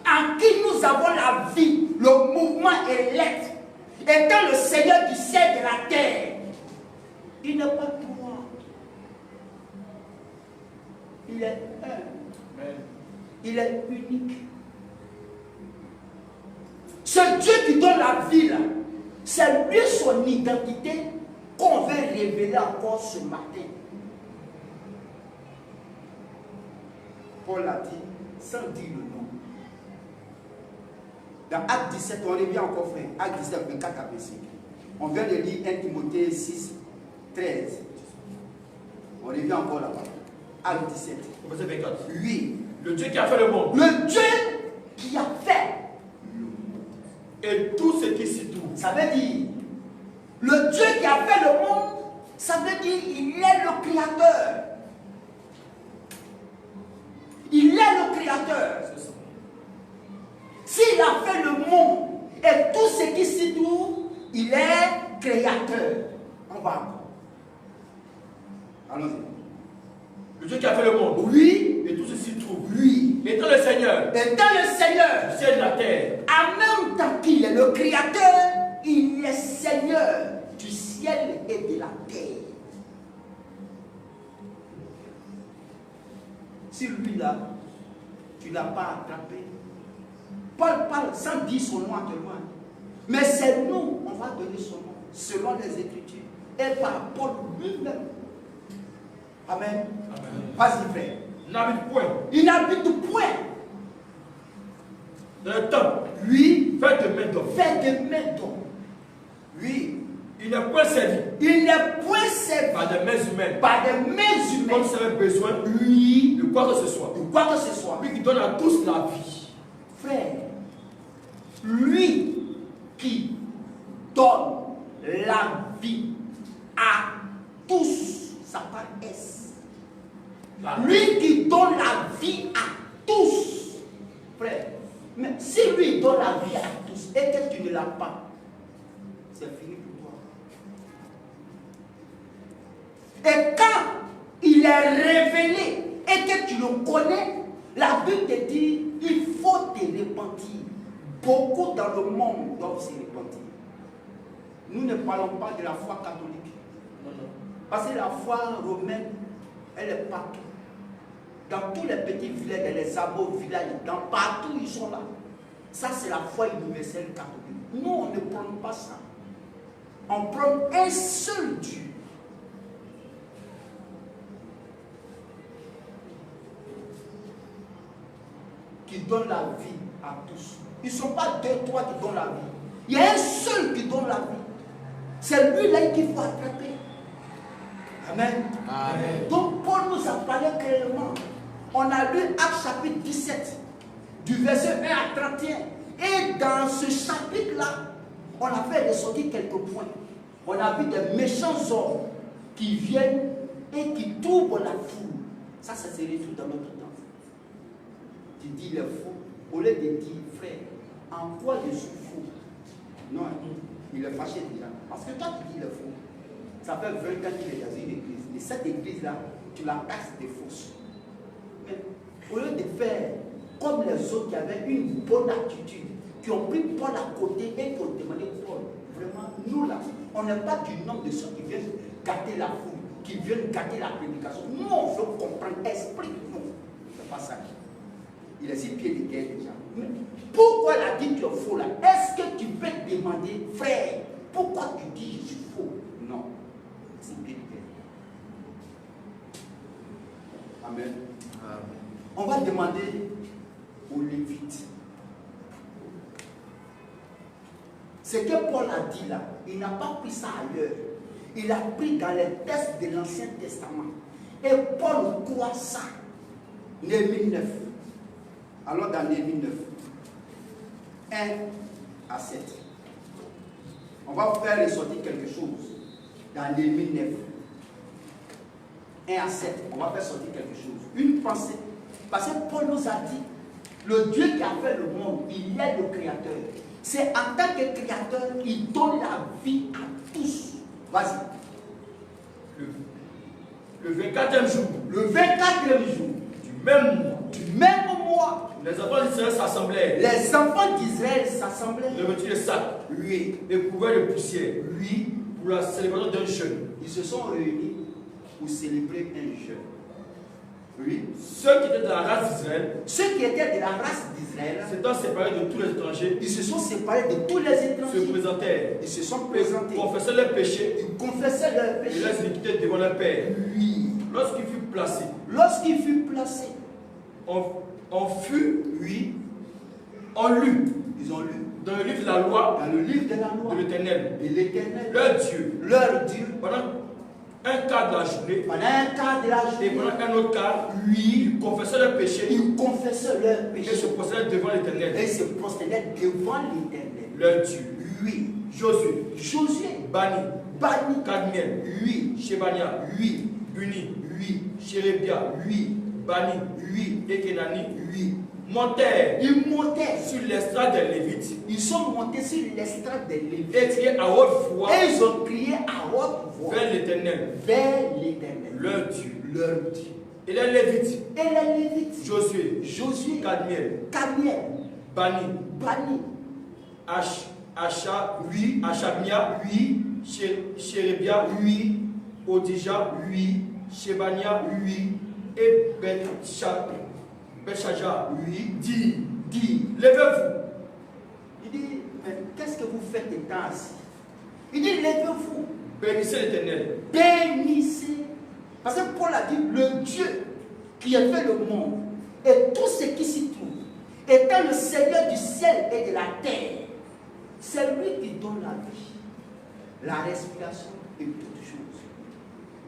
en qui nous avons la vie, le mouvement et l'être, étant le Seigneur du ciel et de la terre, il n'est pas toi. Il est un. Il est unique. Ce Dieu qui donne la vie là, c'est lui son identité qu'on veut révéler encore ce matin. Paul a dit, sans dire le nom. Dans Acte 17, on revient encore frère. Acte 17, 24 à 25. On vient de lire 1 Timothée 6, 13. On revient encore là-bas. Acte 17. Verset 24. Oui. Le Dieu qui a fait le monde. Le Dieu qui a fait le monde. Et tout ce qui s'y trouve. Ça veut dire, le Dieu qui a fait le monde, ça veut dire il est le créateur. Il est le créateur. S'il a fait le monde et tout ce qui s'y trouve, il est créateur. On va encore. Allons-y. Le Dieu qui a fait le monde. Oui. Et tout ce qui s'y trouve. Oui. Étant le Seigneur. Étant le Seigneur. Du ciel et de la terre. En même temps qu'il est le créateur, il est Seigneur du ciel et de la terre. Si lui là, tu ne l'as pas attrapé. Paul parle sans dire son nom actuellement. Mais c'est nous, on va donner son nom, selon les Écritures. Et par Paul lui-même. Amen. Amen. Vas-y frère. Il n'habite point. Il n'habite point. Dans le temps. Oui. Fait de main d'homme. Fait de main d'homme. Oui. Il n'est point servi. Il n'est point servi par des mains humaines. Par des mains humaines. Comme ça avait besoin de quoi que ce soit. De quoi que ce soit. Lui qui donne à tous la vie. Frère, lui qui donne la vie à tous, ça part S. Lui qui donne la vie à tous. Frère, mais si lui donne la vie à tous et que tu ne l'as pas, c'est fini pour toi. Et quand il est révélé et que tu le connais, la Bible te dit, il faut te repentir. Beaucoup dans le monde doivent se repentir. Nous ne parlons pas de la foi catholique. Parce que la foi romaine, elle est partout. Dans tous les petits villages, dans les abords villages, partout ils sont là. Ça, c'est la foi universelle catholique. Nous, on ne prend pas ça. On prend un seul Dieu. Qui donne la vie à tous. Ils ne sont pas deux, trois qui donnent la vie. Il y a un seul qui donne la vie. C'est lui-là qu'il faut attraper. Amen. Amen. Donc Paul nous a parlé clairement. On a lu Actes chapitre 17, du verset 1 à 31. Et dans ce chapitre-là, on a fait ressortir quelques points. On a vu des méchants hommes qui viennent et qui troublent la foule. Ça se retrouve dans notre temps. Tu dis il est faux. Au lieu de dire, frère, en quoi je suis faux? Non, il est fâché déjà. Parce que toi, tu dis il est faux. Ça fait 20 ans qu'il est dans une église. Et cette église-là, tu la taxes de fausses. Mais au lieu de faire comme les autres qui avaient une bonne attitude, qui ont pris Paul à côté et qui ont demandé Paul, vraiment, nous là, on n'est pas du nombre de ceux qui viennent gâter la foule, qui viennent gâter la prédication. Nous, on veut comprendre, explique-nous. C'est pas ça. Il est sur pied de guerre déjà. Mais pourquoi il a dit que tu es faux là? Est-ce que tu peux te demander, frère, pourquoi tu dis je suis faux? Non. C'est pied de guerre. Amen. Amen. On va demander aux Lévites. Ce que Paul a dit là, il n'a pas pris ça ailleurs. Il a pris dans les textes de l'Ancien Testament. Et Paul croit ça. Néhémie 9. Alors dans Néhémie 9, 1 à 7. On va faire ressortir quelque chose. Dans Néhémie 9, 1 à 7, on va faire sortir quelque chose. Une pensée. Parce que Paul nous a dit, le Dieu qui a fait le monde, il est le créateur. C'est en tant que créateur, il donne la vie à tous. Vas-y. Le 24e jour. Le 24e jour. Du même mois. Les enfants d'Israël s'assemblaient. Les enfants d'Israël s'assemblaient. Revêtus de sacs. Oui. Et couverts de poussière. Oui. Pour la célébration d'un jeûne. Ils se sont réunis pour célébrer un jeûne. Oui. Ceux qui étaient de la race d'Israël. Ceux qui étaient de la race d'Israël. S'étant séparés de tous les étrangers. Ils se sont séparés de tous les étrangers. Se présentèrent. Ils se sont présentés. Ils confessaient leurs péchés. Ils confessaient leurs péchés. Et leurs iniquités devant leur Père. Oui. Lorsqu'il fut placé. Lorsqu'il fut placé. On fut. Oui. On lut. Ils ont lu. Dans le livre de la loi. Dans le livre de la loi. De l'Éternel. De l'Éternel. Leur Dieu. Leur Dieu. Pendant un quart de la journée. Pendant un quart de la journée. Et pendant un autre quart. Oui. Ils confessaient leurs péchés. Ils confessaient leurs péchés. Et se prosternaient devant l'Éternel. Et se prosternaient devant l'Éternel. Leur Dieu. Oui. Josué. Bani. Kadmiel. Oui. Shebania. Oui. Buni. Oui. Sherebia. Oui. Bani. Oui. Et Kenani. Oui. Montèrent. Ils montaient sur l'estrade des Lévites. Ils sont montés sur l'estrade des Lévites. Et criaient à haute voix. Et ils ont crié à haute voix. Vers l'Éternel. Vers l'Éternel. Leur Dieu. Leur Dieu. Et les Lévites. Et les Lévites. Josué. Kadmiel. Bani. Asha. Oui. Achabnia. Oui. Sherebia. Oui. Odija. Oui. Shebania. Oui. Et Beshaja. Oui. Dit. Levez-vous. Il dit, mais qu'est-ce que vous faites étant assis? Il dit, levez-vous. Bénissez l'Éternel. Bénissez. Parce que Paul a dit, le Dieu qui a fait le monde et tout ce qui s'y trouve, étant le Seigneur du ciel et de la terre, c'est lui qui donne la vie. la respiration et toutes choses.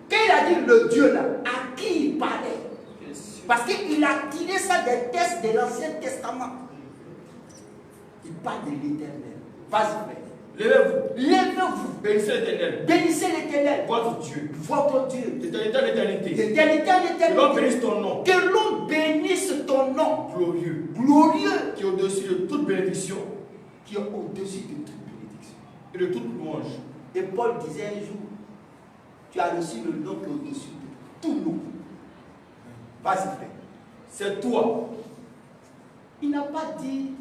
Quand il a dit le Dieu là, à qui il parlait? Parce qu'il a tiré ça des textes de l'Ancien Testament. Il parle de l'Éternel. Vas-y, frère. Levez-vous. Levez-vous. Bénissez l'Éternel. Bénissez l'Éternel. Votre Dieu. Votre Dieu. D'éternité en éternité. D'éternité en éternité. Que l'on bénisse ton nom. Que l'on bénisse ton nom. Glorieux. Glorieux. Qui est au-dessus de toute bénédiction. Qui est au-dessus de toute bénédiction. Et de toute louange. Et Paul disait un jour, tu as reçu le nom qui est au-dessus de tout nom. Vas-y, frère. C'est toi. Il n'a pas dit,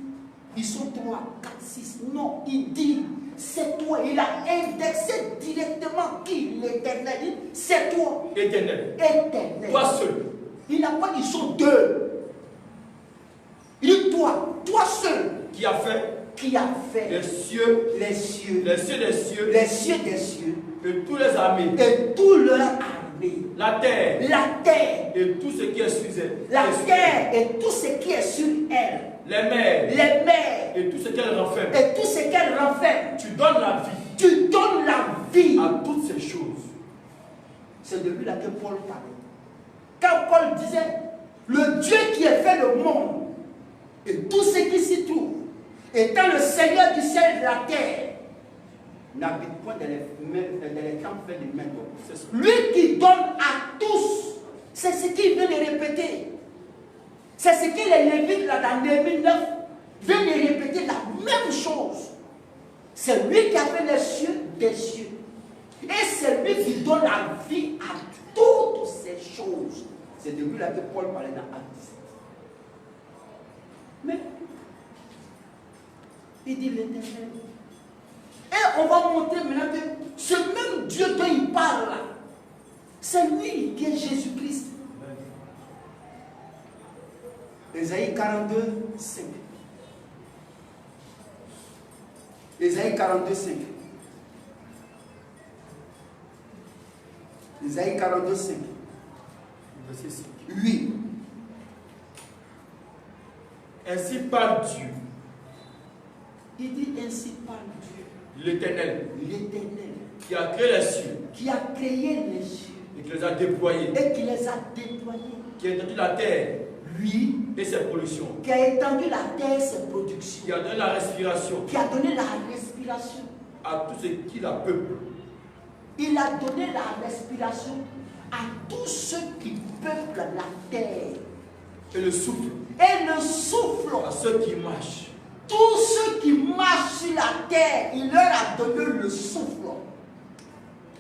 ils sont 3, 4, 6. Non, il dit, c'est toi. Il a indexé directement qui? L'Éternel. C'est toi. Éternel. Éternel. Toi seul. Il n'a pas dit, ils sont 2. Il dit toi seul. Qui a fait les cieux, les cieux, les cieux des cieux, les cieux des cieux, et tous les armées, et tout leur armée, la terre, et tout ce qui est sur elle, la terre et tout ce qui est sur elle, les mers, et tout ce qu'elle renferme, tu donnes la vie, à toutes ces choses. C'est de lui là que Paul parlait. Quand Paul disait, le Dieu qui a fait le monde et tout ce qui s'y trouve, étant le Seigneur du ciel et de la terre, n'habite point dans les camps faits de main d'homme. Lui qui donne à tous, c'est ce qu'il vient de répéter. C'est ce que les Lévites là dans 2009 viennent de répéter la même chose. C'est lui qui a fait les cieux des cieux. Et c'est lui qui donne la vie à toutes ces choses. C'est de lui là que Paul parlait dans Actes 17. Mais il dit l'Éternel. Et on va montrer maintenant que ce même Dieu dont il parle là, c'est lui qui est Jésus-Christ. Ésaïe 42, 5. Ésaïe 42, 5. Ésaïe 42, 5. Verset 5. Oui. Ainsi parle Dieu. Il dit ainsi parle Dieu. L'Éternel. L'Éternel. Qui a créé les cieux. Qui a créé les cieux. Et qui les a déployés. Et qui les a déployés. Qui a étendu la terre. Lui. Et ses productions. Qui a étendu la terre et ses productions. Qui a donné la respiration. Qui a donné la respiration. À tous ceux qui la peuplent. Il a donné la respiration à tous ceux qui peuplent la terre. Et le souffle. Et le souffle. À ceux qui marchent. Tous ceux qui marchent sur la terre, il leur a donné le souffle.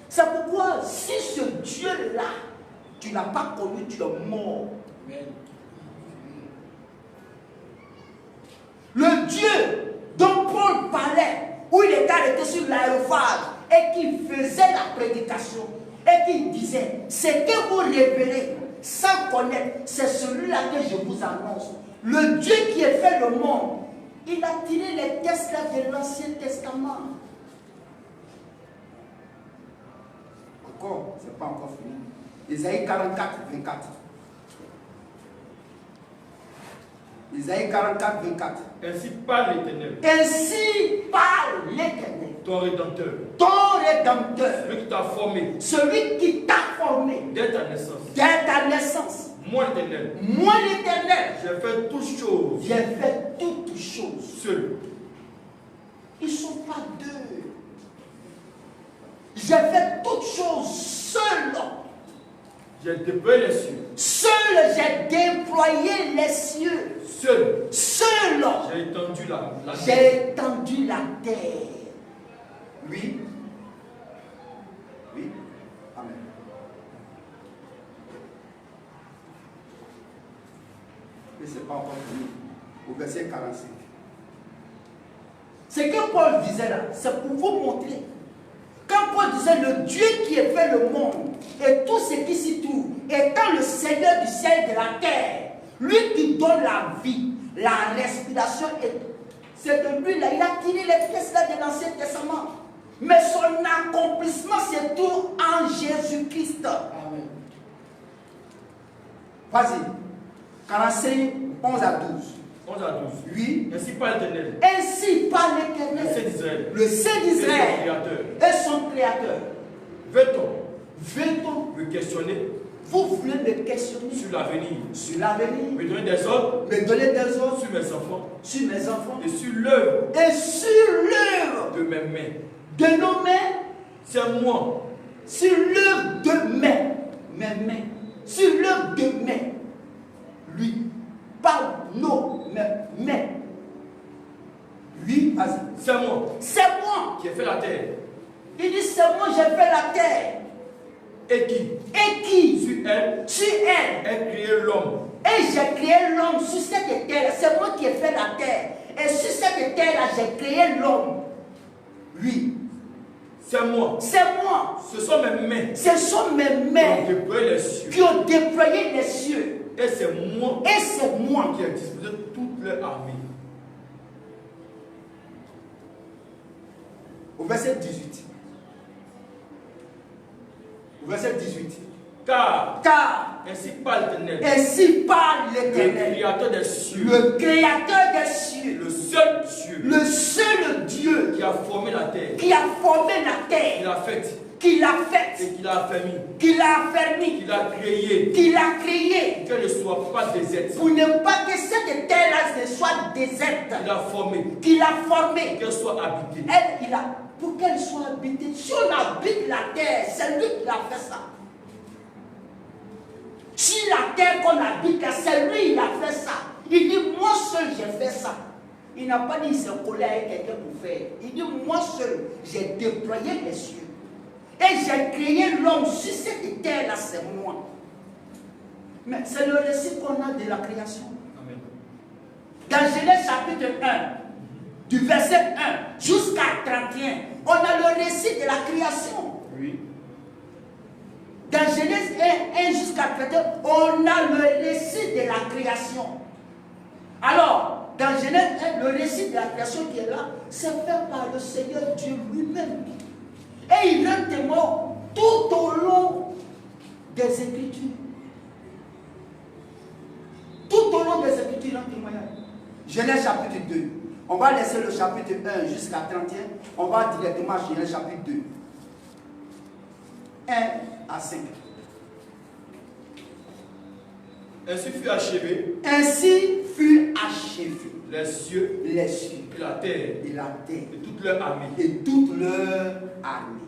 C'est pourquoi, si ce Dieu-là, tu n'as pas connu, tu es mort. Amen. Le Dieu dont Paul parlait, où il était arrêté sur l'aérophage et qui faisait la prédication et qui disait, ce que vous révélez sans connaître, c'est celui-là que je vous annonce. Le Dieu qui a fait le monde, il a tiré les textes là de l'Ancien Testament. Encore, ce n'est pas encore fini. Ésaïe 44, 24. Ésaïe 44, 24. Ainsi parle l'Éternel. Ainsi parle l'Éternel. Ton Rédempteur. Ton Rédempteur. Celui qui t'a formé. Celui qui t'a formé. Dès ta naissance. Dès ta naissance. Moi l'Éternel. Moi l'Éternel. J'ai fait toutes choses. J'ai fait toutes choses. Seul. Ils ne sont pas deux. J'ai fait toutes choses seul. J'ai déployé les cieux. Seul, j'ai déployé les cieux. Seul. Seul. J'ai étendu la terre. J'ai étendu la terre. Oui. Oui. Amen. Mais ce n'est pas encore fini. Au verset 45. Ce que Paul disait là, c'est pour vous montrer. Quand Paul disait le Dieu qui a fait le monde et tout ce qui s'y trouve, étant le Seigneur du ciel et de la terre, lui qui donne la vie, la respiration, c'est de lui là, il a tiré les pièces là de l'Ancien Testament. Mais son accomplissement, c'est tout en Jésus-Christ. Amen. Vas-y. 45, 11 à 12. 11 à 12. Oui. Ainsi par l'Éternel. Ainsi par l'Éternel. Le Saint d'Israël. Le Saint d'Israël. Et son Créateur. Veut-on me questionner? Vous voulez me questionner sur l'avenir. Sur l'avenir. Me donner des ordres. Me donner des ordres. Sur mes enfants. Sur mes enfants. Et sur l'œuvre. Et sur l'œuvre. De mes mains. De nos mains. C'est moi. Sur l'œuvre de mes mains. Sur l'œuvre de mes. Lui. Par nos mains. Lui, vas-y. C'est moi. C'est moi. Qui ai fait la terre. Il dit c'est moi, j'ai fait la terre. Et qui? Et qui? Sur elle. Sur elle. Ai créé l'homme. Et j'ai créé l'homme sur cette terre. C'est moi qui ai fait la terre. Et sur cette terre-là, j'ai créé l'homme. Oui. C'est moi. C'est moi. Ce sont mes mains. Ce sont mes mains qui ont déployé les cieux. Qui ont déployé les cieux. Et c'est moi. Et c'est moi qui ai disposé toute leur armée. Au verset 18. Au verset 18. Car ainsi parle l'Éternel. Ainsi parle l'Éternel. Le créateur des cieux. Le créateur des cieux. Le seul Dieu. Le seul Dieu. Qui a formé la terre. Qui a formé la terre. Qui l'a faite. Qui l'a faite. Et qui l'a affermi. Qui l'a affermi. Qui l'a créé. Qui l'a créé. Qu'elle ne soit pas déserte. Pour ne pas que cette terre-là ne soit déserte. Qui l'a formé. Qui l'a formée. Qu'elle soit habitée. Pour qu'elle soit habitée. Si on habite la terre, c'est lui qui a fait ça. Si la terre qu'on habite, c'est lui qui a fait ça. Il dit, moi seul j'ai fait ça. Il n'a pas dit, il s'est collé avec quelqu'un pour faire. Il dit, moi seul, j'ai déployé les cieux. Et j'ai créé l'homme sur cette terre-là, c'est moi. Mais c'est le récit qu'on a de la création. Amen. Dans Genèse chapitre 1, du verset 1 jusqu'à 31, on a le récit de la création. Oui. Dans Genèse 1 jusqu'à 31, on a le récit de la création. Alors, dans Genèse 1, le récit de la création qui est là, c'est fait par le Seigneur Dieu lui-même. Et il rend témoin tout au long des Écritures. Tout au long des Écritures, il rend témoignage. Genèse chapitre 2. On va laisser le chapitre 1 jusqu'à 31. On va directement à Genèse chapitre 2. 1 à 5. Ainsi fut achevé. Ainsi fut achevé. Les cieux. Les cieux. Et la terre. Et la terre. Et toute leur armée. Et toute leur armée.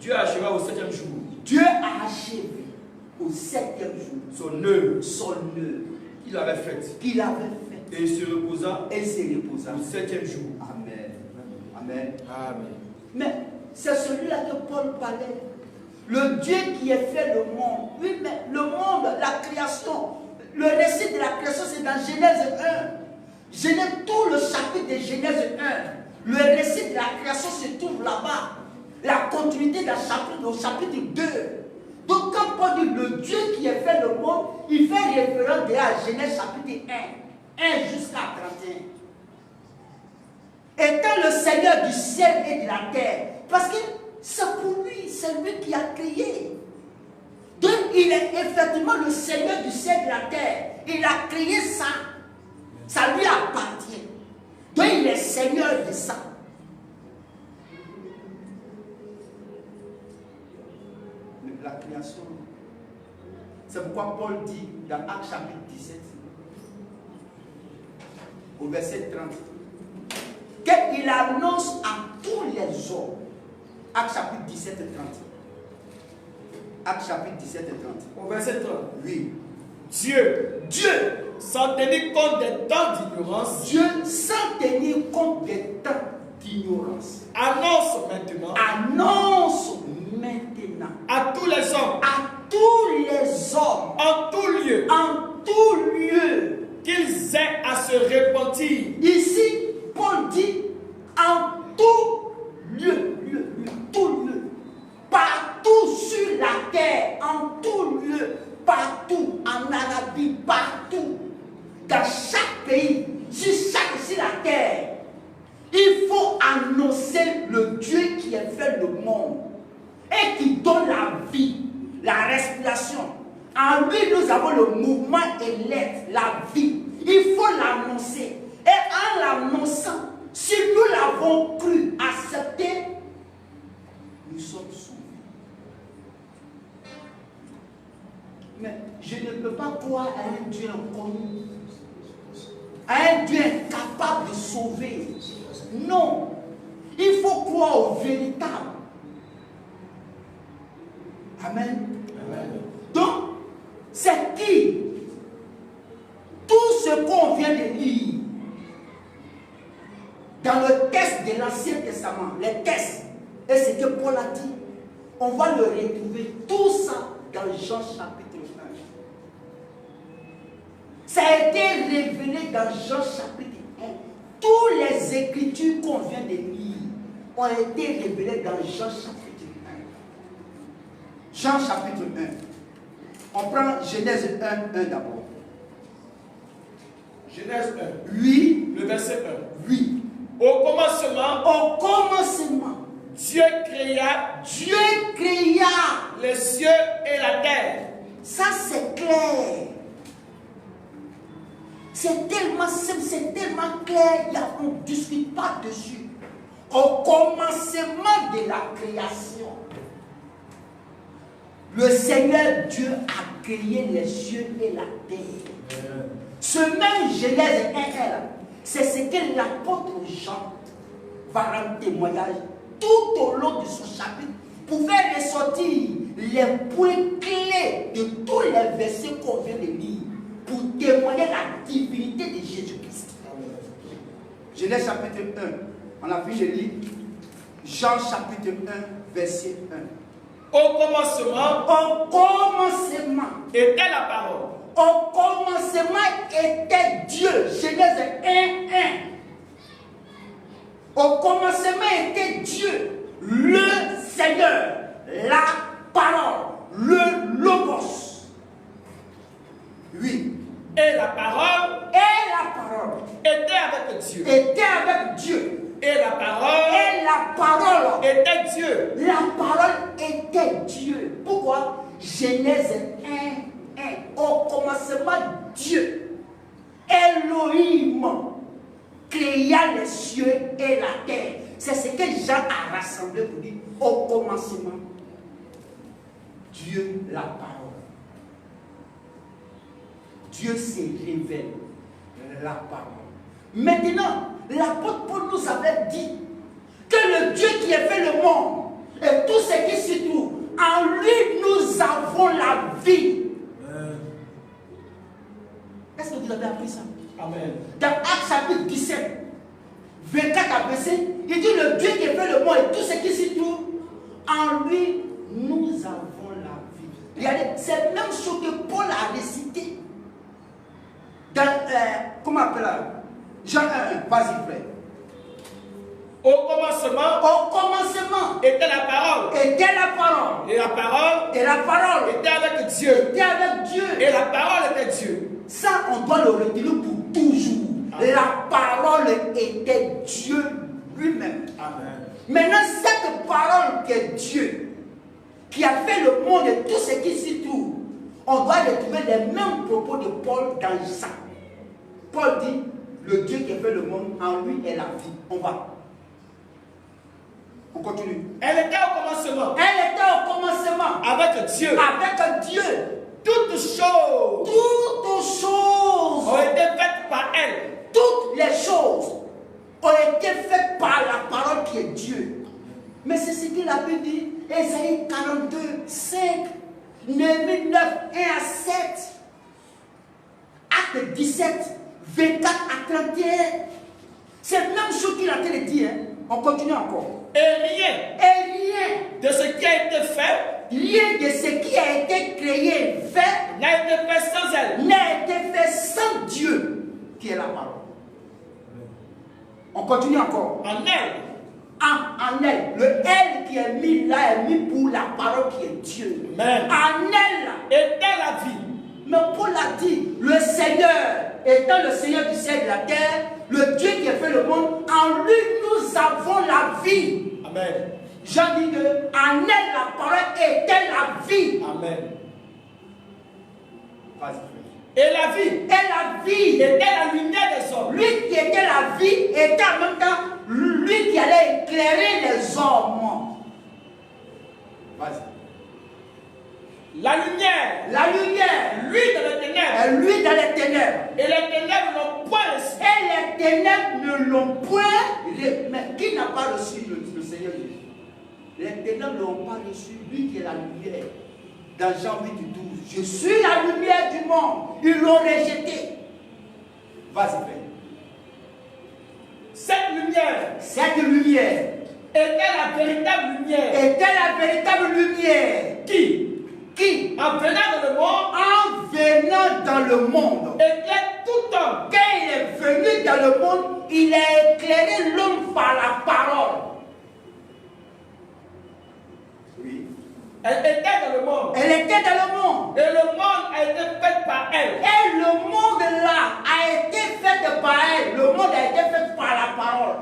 Dieu acheva au 7e jour. Dieu a achevé au 7e jour. Son œuvre. Son œuvre. Qu'il avait faite. Qu'il avait faite. Et il se reposa. Et il se reposa. Au 7e jour. Amen. Amen. Amen. Mais c'est celui-là que Paul parlait. Le Dieu qui a fait le monde. Oui, mais le monde, la création, le récit de la création, c'est dans Genèse 1. Genèse, tout le chapitre de Genèse 1. Le récit de la création se trouve là-bas. La continuité d'un chapitre au chapitre 2. Donc, quand Paul dit le Dieu qui a fait le monde, il fait référence à Genèse chapitre 1. 1 jusqu'à 31. Étant le Seigneur du ciel et de la terre. Parce que c'est pour lui, c'est lui qui a créé. Donc il est effectivement le Seigneur du ciel et de la terre. Il a créé ça. Ça lui appartient. Donc il est Seigneur de ça. La création. C'est pourquoi Paul dit dans Actes chapitre 17, au verset 30, qu'il annonce à tous les hommes. Actes chapitre 17 et 30. Actes chapitre 17 et 30. Au verset 30. Oui. Dieu, sans tenir compte des temps d'ignorance, Dieu, sans tenir compte des temps d'ignorance, annonce maintenant à tous les hommes, en tout lieu, qu'ils aient à se repentir. Ici, Paul dit en tout lieu, tout lieu, partout sur la terre, en tout lieu, partout, en Arabie, partout, dans chaque pays, sur la terre, il faut annoncer le Dieu qui a fait le monde et qui donne la vie, la respiration. En lui, nous avons le mouvement et l'être, la vie. il faut l'annoncer. Et en l'annonçant, si nous l'avons cru, accepté, nous sommes sauvés. Mais je ne peux pas croire à un Dieu inconnu, à un Dieu incapable de sauver. Non, il faut croire au véritable. Amen. Amen. Donc, c'est qui? Tout ce qu'on vient de lire dans le texte de l'Ancien Testament, les textes, et ce que Paul a dit, on va le retrouver tout ça dans Jean chapitre 1. Ça a été révélé dans Jean chapitre 1. Toutes les écritures qu'on vient de lire ont été révélées dans Jean chapitre 1. Jean chapitre 1. On prend Genèse 1 d'abord. Genèse 1. Oui. Le verset 1. Oui. Au commencement, Dieu créa les cieux et la terre. Ça c'est clair. C'est tellement simple, c'est tellement clair, on ne discute pas dessus. Au commencement de la création, le Seigneur Dieu a créé les cieux et la terre. Ce même Genèse 1, c'est ce que l'apôtre Jean va rendre témoignage tout au long de son chapitre. Pouvait ressortir les points clés de tous les versets qu'on vient de lire pour témoigner la divinité de Jésus-Christ. Genèse chapitre 1. On a vu, je lis Jean chapitre 1, verset 1. Au commencement était la parole. Au commencement était Dieu. Genèse 1, 1. Au commencement était Dieu, le Seigneur, la parole, le Logos. Oui. Et la parole était avec Dieu. Et la parole était Dieu. La parole était Dieu. Pourquoi? Genèse 1, 1. Au commencement, Dieu, Elohim, créa les cieux et la terre. C'est ce que Jean a rassemblé pour dire. Au commencement, Dieu, la parole. Dieu se révèle, la parole. Maintenant, l'apôtre Paul nous avait dit que le Dieu qui a fait le monde et tout ce qui s'y trouve, en lui nous avons la vie. Est-ce que vous avez appris ça? Amen. Dans Actes chapitre 17, 24 à verset, il dit le Dieu qui a fait le monde et tout ce qui s'y trouve, en lui nous avons la vie. Regardez, c'est même ce que Paul a récité. Dans, comment on appelle ça? Jean 1, vas-y frère. Au commencement était la parole. Et la parole était avec Dieu. Et la parole était Dieu. Ça, on doit le retenir pour toujours. Amen. La parole était Dieu lui-même. Amen. Maintenant, cette parole qui est Dieu, qui a fait le monde et tout ce qui s'y trouve, on doit retrouver les mêmes propos de Paul dans Jean. Paul dit, le Dieu qui a fait le monde, en lui est la vie. On va. On continue. Elle était au commencement. Avec Dieu. Toutes choses ont été faites par elle. Toutes les choses ont été faites par la parole qui est Dieu. Mais c'est ce qu'il a pu dire. Ésaïe 42, 5, Néhémie 9, 1 à 7, Acte 17, 24 à 31. C'est la même chose qu'il a été dit. Hein. On continue encore. Et rien de ce qui a été fait, rien de ce qui a été créé, fait, n'a été fait sans elle. N'a été fait sans Dieu, qui est la parole. On continue encore. En elle. En elle. Le elle qui est mis là est mis pour la parole qui est Dieu. Amen. En elle était la vie. Mais Paul a dit, le Seigneur étant le Seigneur du ciel et de la terre, le Dieu qui a fait le monde, en lui nous avons la vie. Amen. Jean dit que en elle la parole était la vie. Amen. Et la vie. Et la vie était la lumière des hommes. Lui qui était la vie était en même temps lui qui allait éclairer les hommes. Vas-y. La lumière. La lumière. Lui dans les ténèbres. Et lui dans les ténèbres. Et les ténèbres n'ont point reçu. Et les ténèbres ne l'ont point. Mais qui n'a pas reçu le Seigneur Jésus? Les ténèbres ne l'ont pas reçu. Lui qui est la lumière. Dans Jean 8:12. Je suis la lumière du monde. Ils l'ont rejeté. Vas-y, frère. Cette lumière était la véritable lumière. Était la véritable lumière. Qui, en venant dans le monde, éclaire tout homme. Quand il est venu dans le monde, il a éclairé l'homme par la parole. Oui. Elle était dans le monde. Elle était dans le monde. Et le monde a été fait par elle. Et le monde là a été fait par elle. Le monde a été fait par la parole.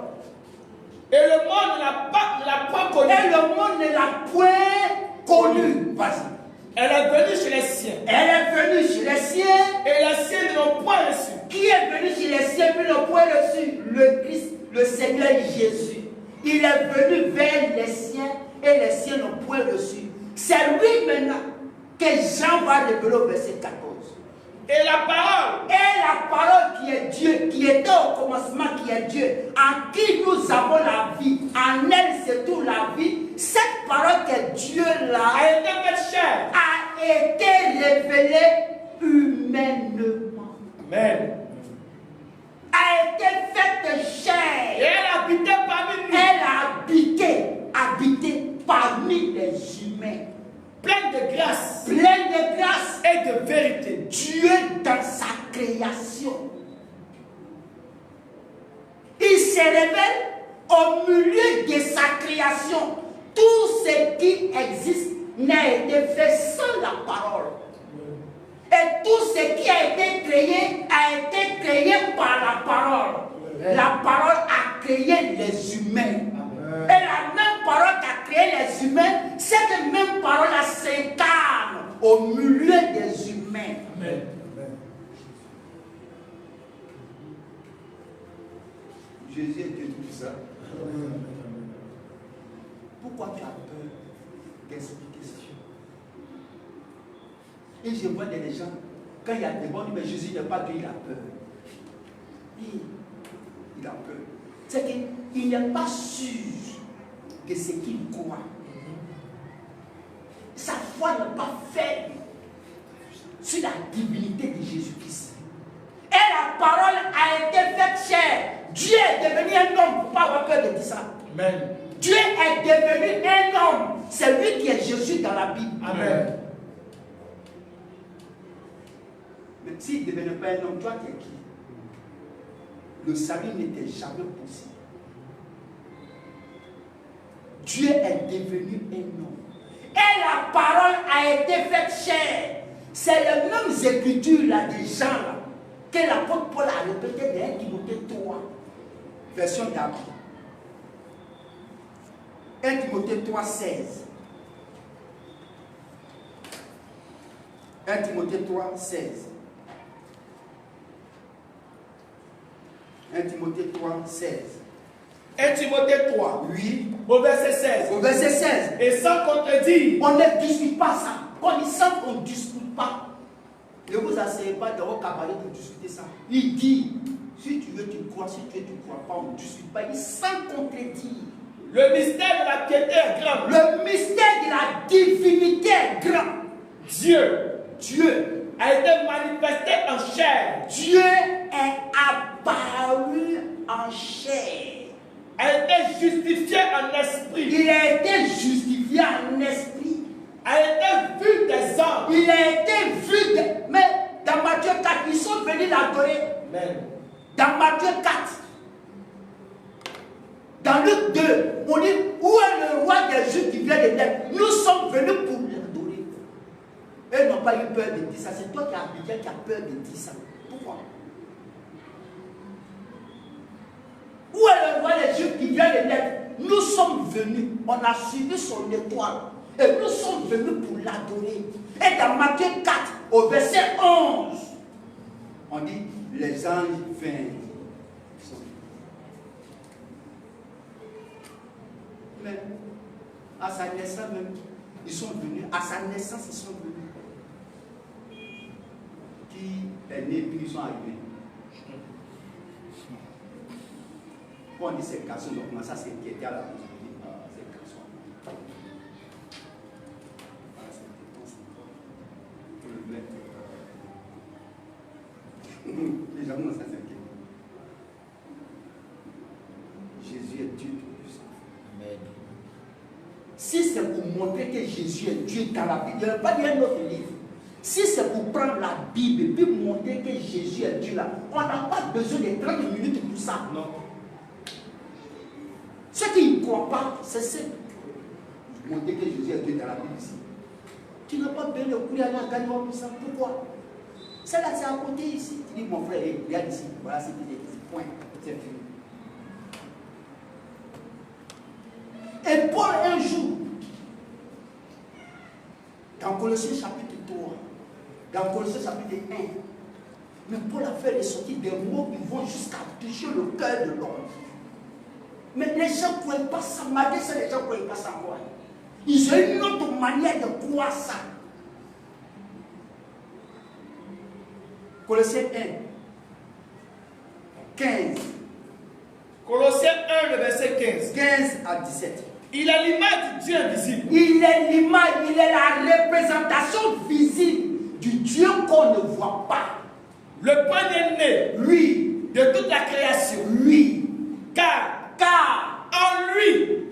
Et le monde ne l'a pas connue. Et le monde ne l'a point connue. Vas-y. Elle est venue chez les siens. Elle est venue chez les siens. Et les siens ne l'ont point reçu. Qui est venu chez les siens et ne l'ont point reçu? Le Christ, le Seigneur Jésus. Il est venu vers les siens et les siens n'ont point reçu. C'est lui maintenant que Jean va révéler au verset 14. Et la parole qui est Dieu, qui était au commencement, qui est Dieu, en qui nous avons la vie, en elle c'est tout la vie. Cette parole qui est Dieu là a été faite chair, a été révélée humainement. Amen. A été faite chair. Et elle habitait parmi nous. Elle a habité parmi les humains. Pleine de grâce. Pleine de grâce et de vérité. Dieu dans sa création. Il se révèle au milieu de sa création. Tout ce qui existe n'a été fait sans la parole. Et tout ce qui a été créé par la parole. La parole a créé les humains. Et la même parole qui a créé les humains, cette même parole s'incarne au milieu des humains. Amen. Jésus est Dieu tout ça. Pourquoi tu as peur d'expliquer ça? Et je vois des gens, quand il y a des bons, mais Jésus n'est pas Dieu, il a peur. Il a peur. C'est qu'il n'est pas sûr de ce qu'il croit. Sa foi n'est pas faible sur la divinité de Jésus-Christ. Et la parole a été faite chair. Dieu est devenu un homme. Il ne faut pas avoir peur de dire ça. Amen. Dieu est devenu un homme. C'est lui qui est Jésus dans la Bible. Amen. Mais s'il ne devenait pas un homme, toi tu es qui? Le salut n'était jamais possible. Dieu est devenu un homme. Et la parole a été faite chair. C'est les mêmes écritures là, des gens là, que l'apôtre Paul a répété dans 1 Timothée 3, version d'Abi. 1 Timothée 3, 16. 1 Timothée 3, 16. 1 Timothée 3, 16. 1 Timothée 3, Oui. au verset 16. Au verset 16. Et sans contredire. On ne discute pas ça. Quand il sent qu'on ne discute pas, ne vous asseyez pas dans votre cabaret pour discuter ça. Il dit, si tu veux, tu crois, si tu veux, tu ne crois pas, on ne discute pas. Il sans contredire. Le mystère de la piété est grand. Le mystère de la divinité est grand. Dieu a été manifesté en chair. Dieu est apparu en chair. A été justifié en esprit. Il a été justifié en esprit. A été vu des hommes. Il a été vu mais dans Matthieu 4, ils sont venus l'adorer. Amen. Dans Matthieu 4. Dans Luc 2, on dit, où est le roi des Juifs qui vient de naître? Nous sommes venus pour l'adorer. Eux n'ont pas eu peur de dire ça. C'est toi qui as Abidjan qui as peur de dire ça. Pourquoi? Où est le roi des Juifs qui vient de naître? Nous sommes venus, on a suivi son étoile. Et nous sommes venus pour l'adorer. Et dans Matthieu 4, au verset 11, On dit les anges vinrent. Mais à sa naissance même, ils sont venus. À sa naissance, ils sont venus. Qui est né puis ils sont arrivés. Quand on dit ces garçons, donc comment ça c'est qui était à la maison. Ces garçons. Les gens, ça s'inquiète. Jésus est Dieu tout-puissant. Amen. Si c'est pour montrer que Jésus est Dieu dans la Bible, il n'y a pas dit un autre livre. Si c'est pour prendre la Bible et montrer que Jésus est Dieu là, on n'a pas besoin de 30 minutes pour ça. Non. Ceux qui ne croient pas, c'est simple. Montrer que Jésus est Dieu dans la Bible ici. Tu n'as pas besoin de courir à la gagne pour ça. Pourquoi? C'est là, c'est à côté ici. Tu dis, mon frère, regarde ici. Voilà, c'est fini. Point. C'est fini. Et Paul, un jour, dans Colossiens chapitre 3, dans Colossiens chapitre 1, mais Paul a fait ressortir des mots qui vont jusqu'à toucher le cœur de l'homme. Mais les gens ne croient pas ça. Malgré ça, les gens ne croient pas ça. Ils ont une autre manière de croire ça. Colossiens 1, 15. Colossiens 1, le verset 15. 15 à 17. Il est l'image du Dieu invisible. Il est l'image, il est la représentation visible du Dieu qu'on ne voit pas. Le premier-né, lui, de toute la création. Lui. Car en lui,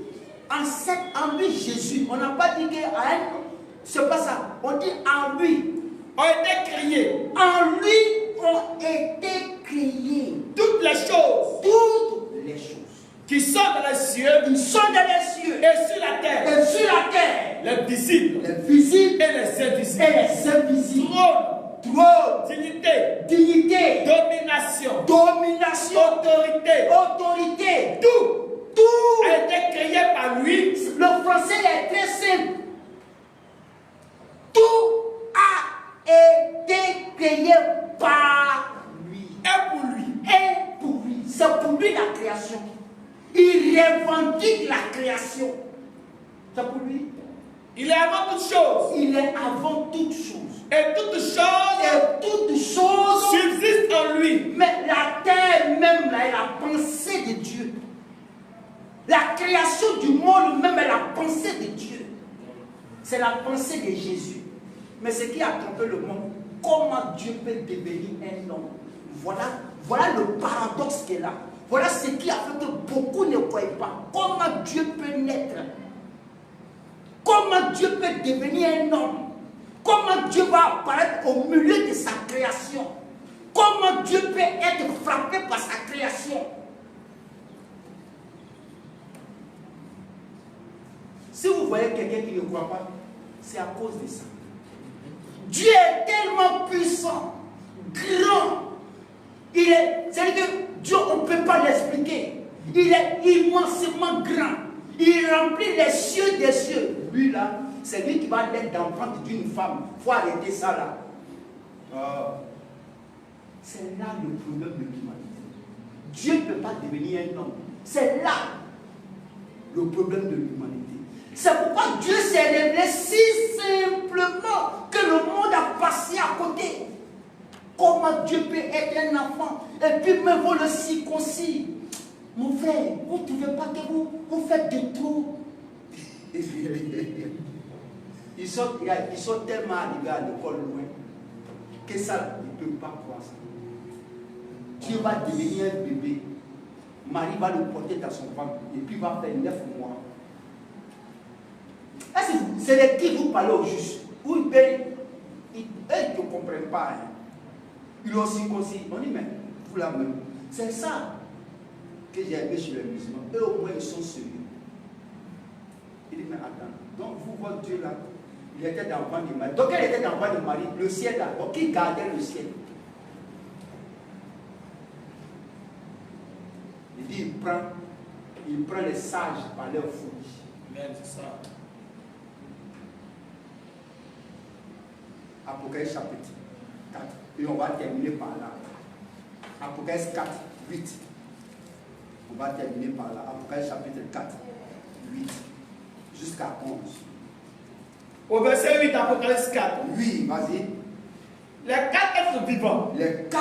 en lui Jésus, on n'a pas dit qu'à un, c'est pas ça. On dit en lui. Ont été créés. En lui ont été créés. Toutes les choses. Toutes les choses. Qui sont dans les cieux. Qui sont dans les cieux. Et sur la terre. Et sur la terre. Les visibles. Les visibles. Et les invisibles. Et les invisibles. Trône. Dignité. Dignité. Domination. Domination. Autorité. Autorité. Tout a été créé par lui. Le français est très simple. Tout a été créé par lui. Et pour lui. Et pour lui. C'est pour lui la création. Il revendique la création. C'est pour lui. Il est avant toute chose. Il est avant toute chose. Et toute chose subsiste en lui. Mais la terre même là est la pensée de Dieu. La création du monde même est la pensée de Dieu. C'est la pensée de Jésus. Mais ce qui a trompé le monde, comment Dieu peut devenir un homme? Voilà le paradoxe qui est là. Voilà ce qui a fait que beaucoup ne croient pas. Comment Dieu peut naître? Comment Dieu peut devenir un homme? Comment Dieu va apparaître au milieu de sa création? Comment Dieu peut être frappé par sa création? Si vous voyez quelqu'un qui ne croit pas, c'est à cause de ça. Dieu est tellement puissant, grand. C'est-à-dire que Dieu, on ne peut pas l'expliquer. Il est immensément grand. Il remplit les cieux des cieux. Lui là, c'est lui qui va naître d'enfant d'une femme. Il faut arrêter ça là. C'est là le problème de l'humanité. Dieu ne peut pas devenir un homme. C'est là le problème de l'humanité. C'est pourquoi Dieu s'est révélé si simplement que le monde a passé à côté. Comment Dieu peut être un enfant et puis même vous le circoncis? Mon frère, vous ne trouvez pas que vous faites de trop? Ils sont tellement arrivés à l'école loin que ça, ils ne peuvent pas croire ça. Dieu va devenir un bébé. Marie va le porter dans son ventre et puis va faire 9 mois. C'est de qui vous parlez au juste? Où ils ne comprennent pas. Hein. Ils ont circoncis. On dit, mais vous là même. C'est ça que j'ai aimé chez les musulmans. Eux au moins ils sont sérieux. Il dit, mais attends, donc vous, votre Dieu là, il était dans le ventre de Marie. Donc elle était dans le ventre de Marie, le ciel là. Donc qui gardait le ciel? Il dit, il prend les sages par leur folie. Amen, c'est ça. Apocalypse chapitre 4. Et on va terminer par là. Apocalypse 4, 8. On va terminer par là. Apocalypse chapitre 4, 8 jusqu'à 11. Au verset 8, Apocalypse 4. Oui, vas-y. Les 4 êtres vivants. Les 4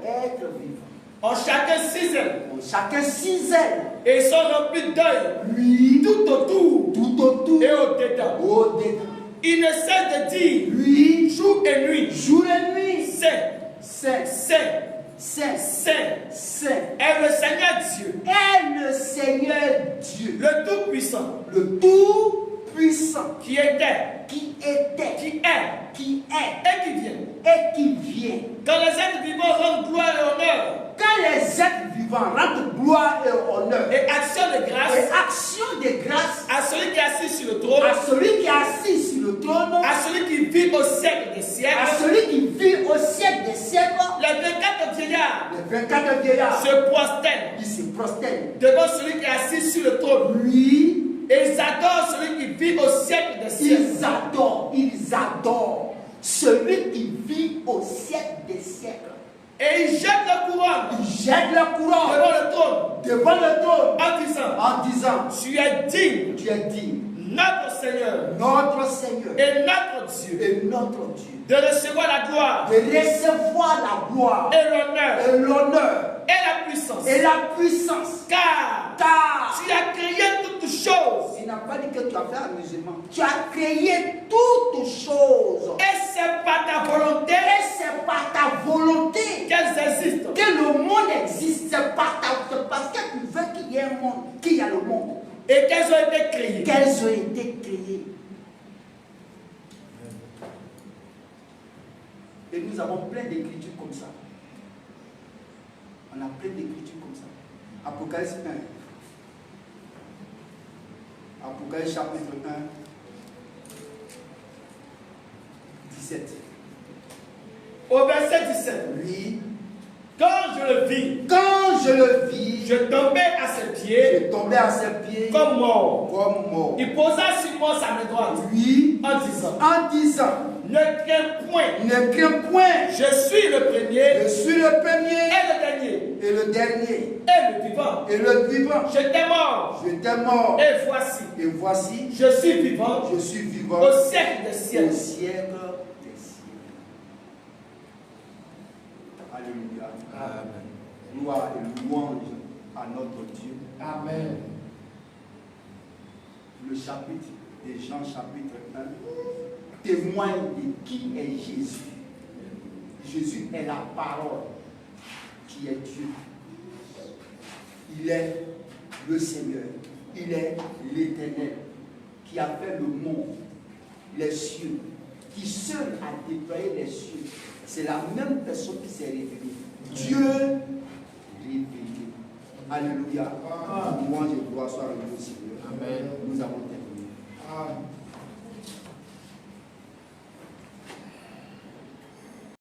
êtres vivants. En chacun 6 ailes. En chacun 6 ailes. Et ils sont remplis d'œils. Oui. Tout autour. Tout autour. Et au-dedans. Au-dedans. Il ne cesse de dire. Oui. Jour et nuit. Jour et nuit. Saint. Saint. Saint. Saint. Saint. Saint. Est le Seigneur Dieu. Est le Seigneur Dieu. Le Tout-Puissant. Le Tout-Puissant. Qui était. Qui était. Qui est. Qui est. Et qui vient. Et qui vient. Quand les êtres vivants rendent gloire et honneur. Quand les êtres vivants rendent gloire et honneur. Et action de grâce. Et action de grâce. À celui qui est assis sur le trône. À celui qui est assis sur le trône. À celui qui vit au siècle des siècles. À celui qui vit au siècle des siècles. Les 24 vieillards. Les 24 vieillards. Se prosternent. Ils se prosternent. Devant celui qui est assis sur le trône. Oui. Et ils adorent celui qui vit au siècle des siècles. Ils adorent celui qui vit au siècle des siècles. Et ils jettent leur couronne. Ils jettent leur couronne devant le trône. En disant, tu es digne. Tu es digne. Notre Seigneur. Notre Seigneur. Et notre Dieu. Et notre Dieu. De recevoir la gloire. De recevoir la gloire. Et l'honneur. Et l'honneur. Et la puissance. Et la puissance. Car tu as créé toutes choses. Il n'a pas dit que tu as fait amusement. Tu as créé toutes choses. Et c'est par ta volonté. Et c'est par ta volonté qu'elles existent. Que le monde existe. C'est parce que tu veux qu'il y ait un monde, qu'il y a le monde. Et qu'elles ont été créées. Qu'elles ont été créées. Et nous avons plein d'écritures comme ça. On a plein d'écritures comme ça. Apocalypse 1. Apocalypse chapitre 1. 17. Au verset 17. Oui. Quand je le vis, je tombais à ses pieds, comme mort. Il posa sur moi sa main droite, oui, en disant, ne crains point, je suis le premier, et le dernier, et le vivant. J'étais mort, et voici, je suis vivant, au siècle des siècles. Alléluia. Amen. Gloire et louange à notre Dieu. Amen. Le chapitre de Jean, chapitre 1, témoigne de qui est Jésus. Jésus est la parole qui est Dieu. Il est le Seigneur. Il est l'Éternel qui a fait le monde, les cieux, qui seul a déployé les cieux. C'est la même personne qui s'est révélée. Dieu révélé. Alléluia. Louange et gloire soit rendues au Seigneur. Amen. Nous avons terminé. Amen.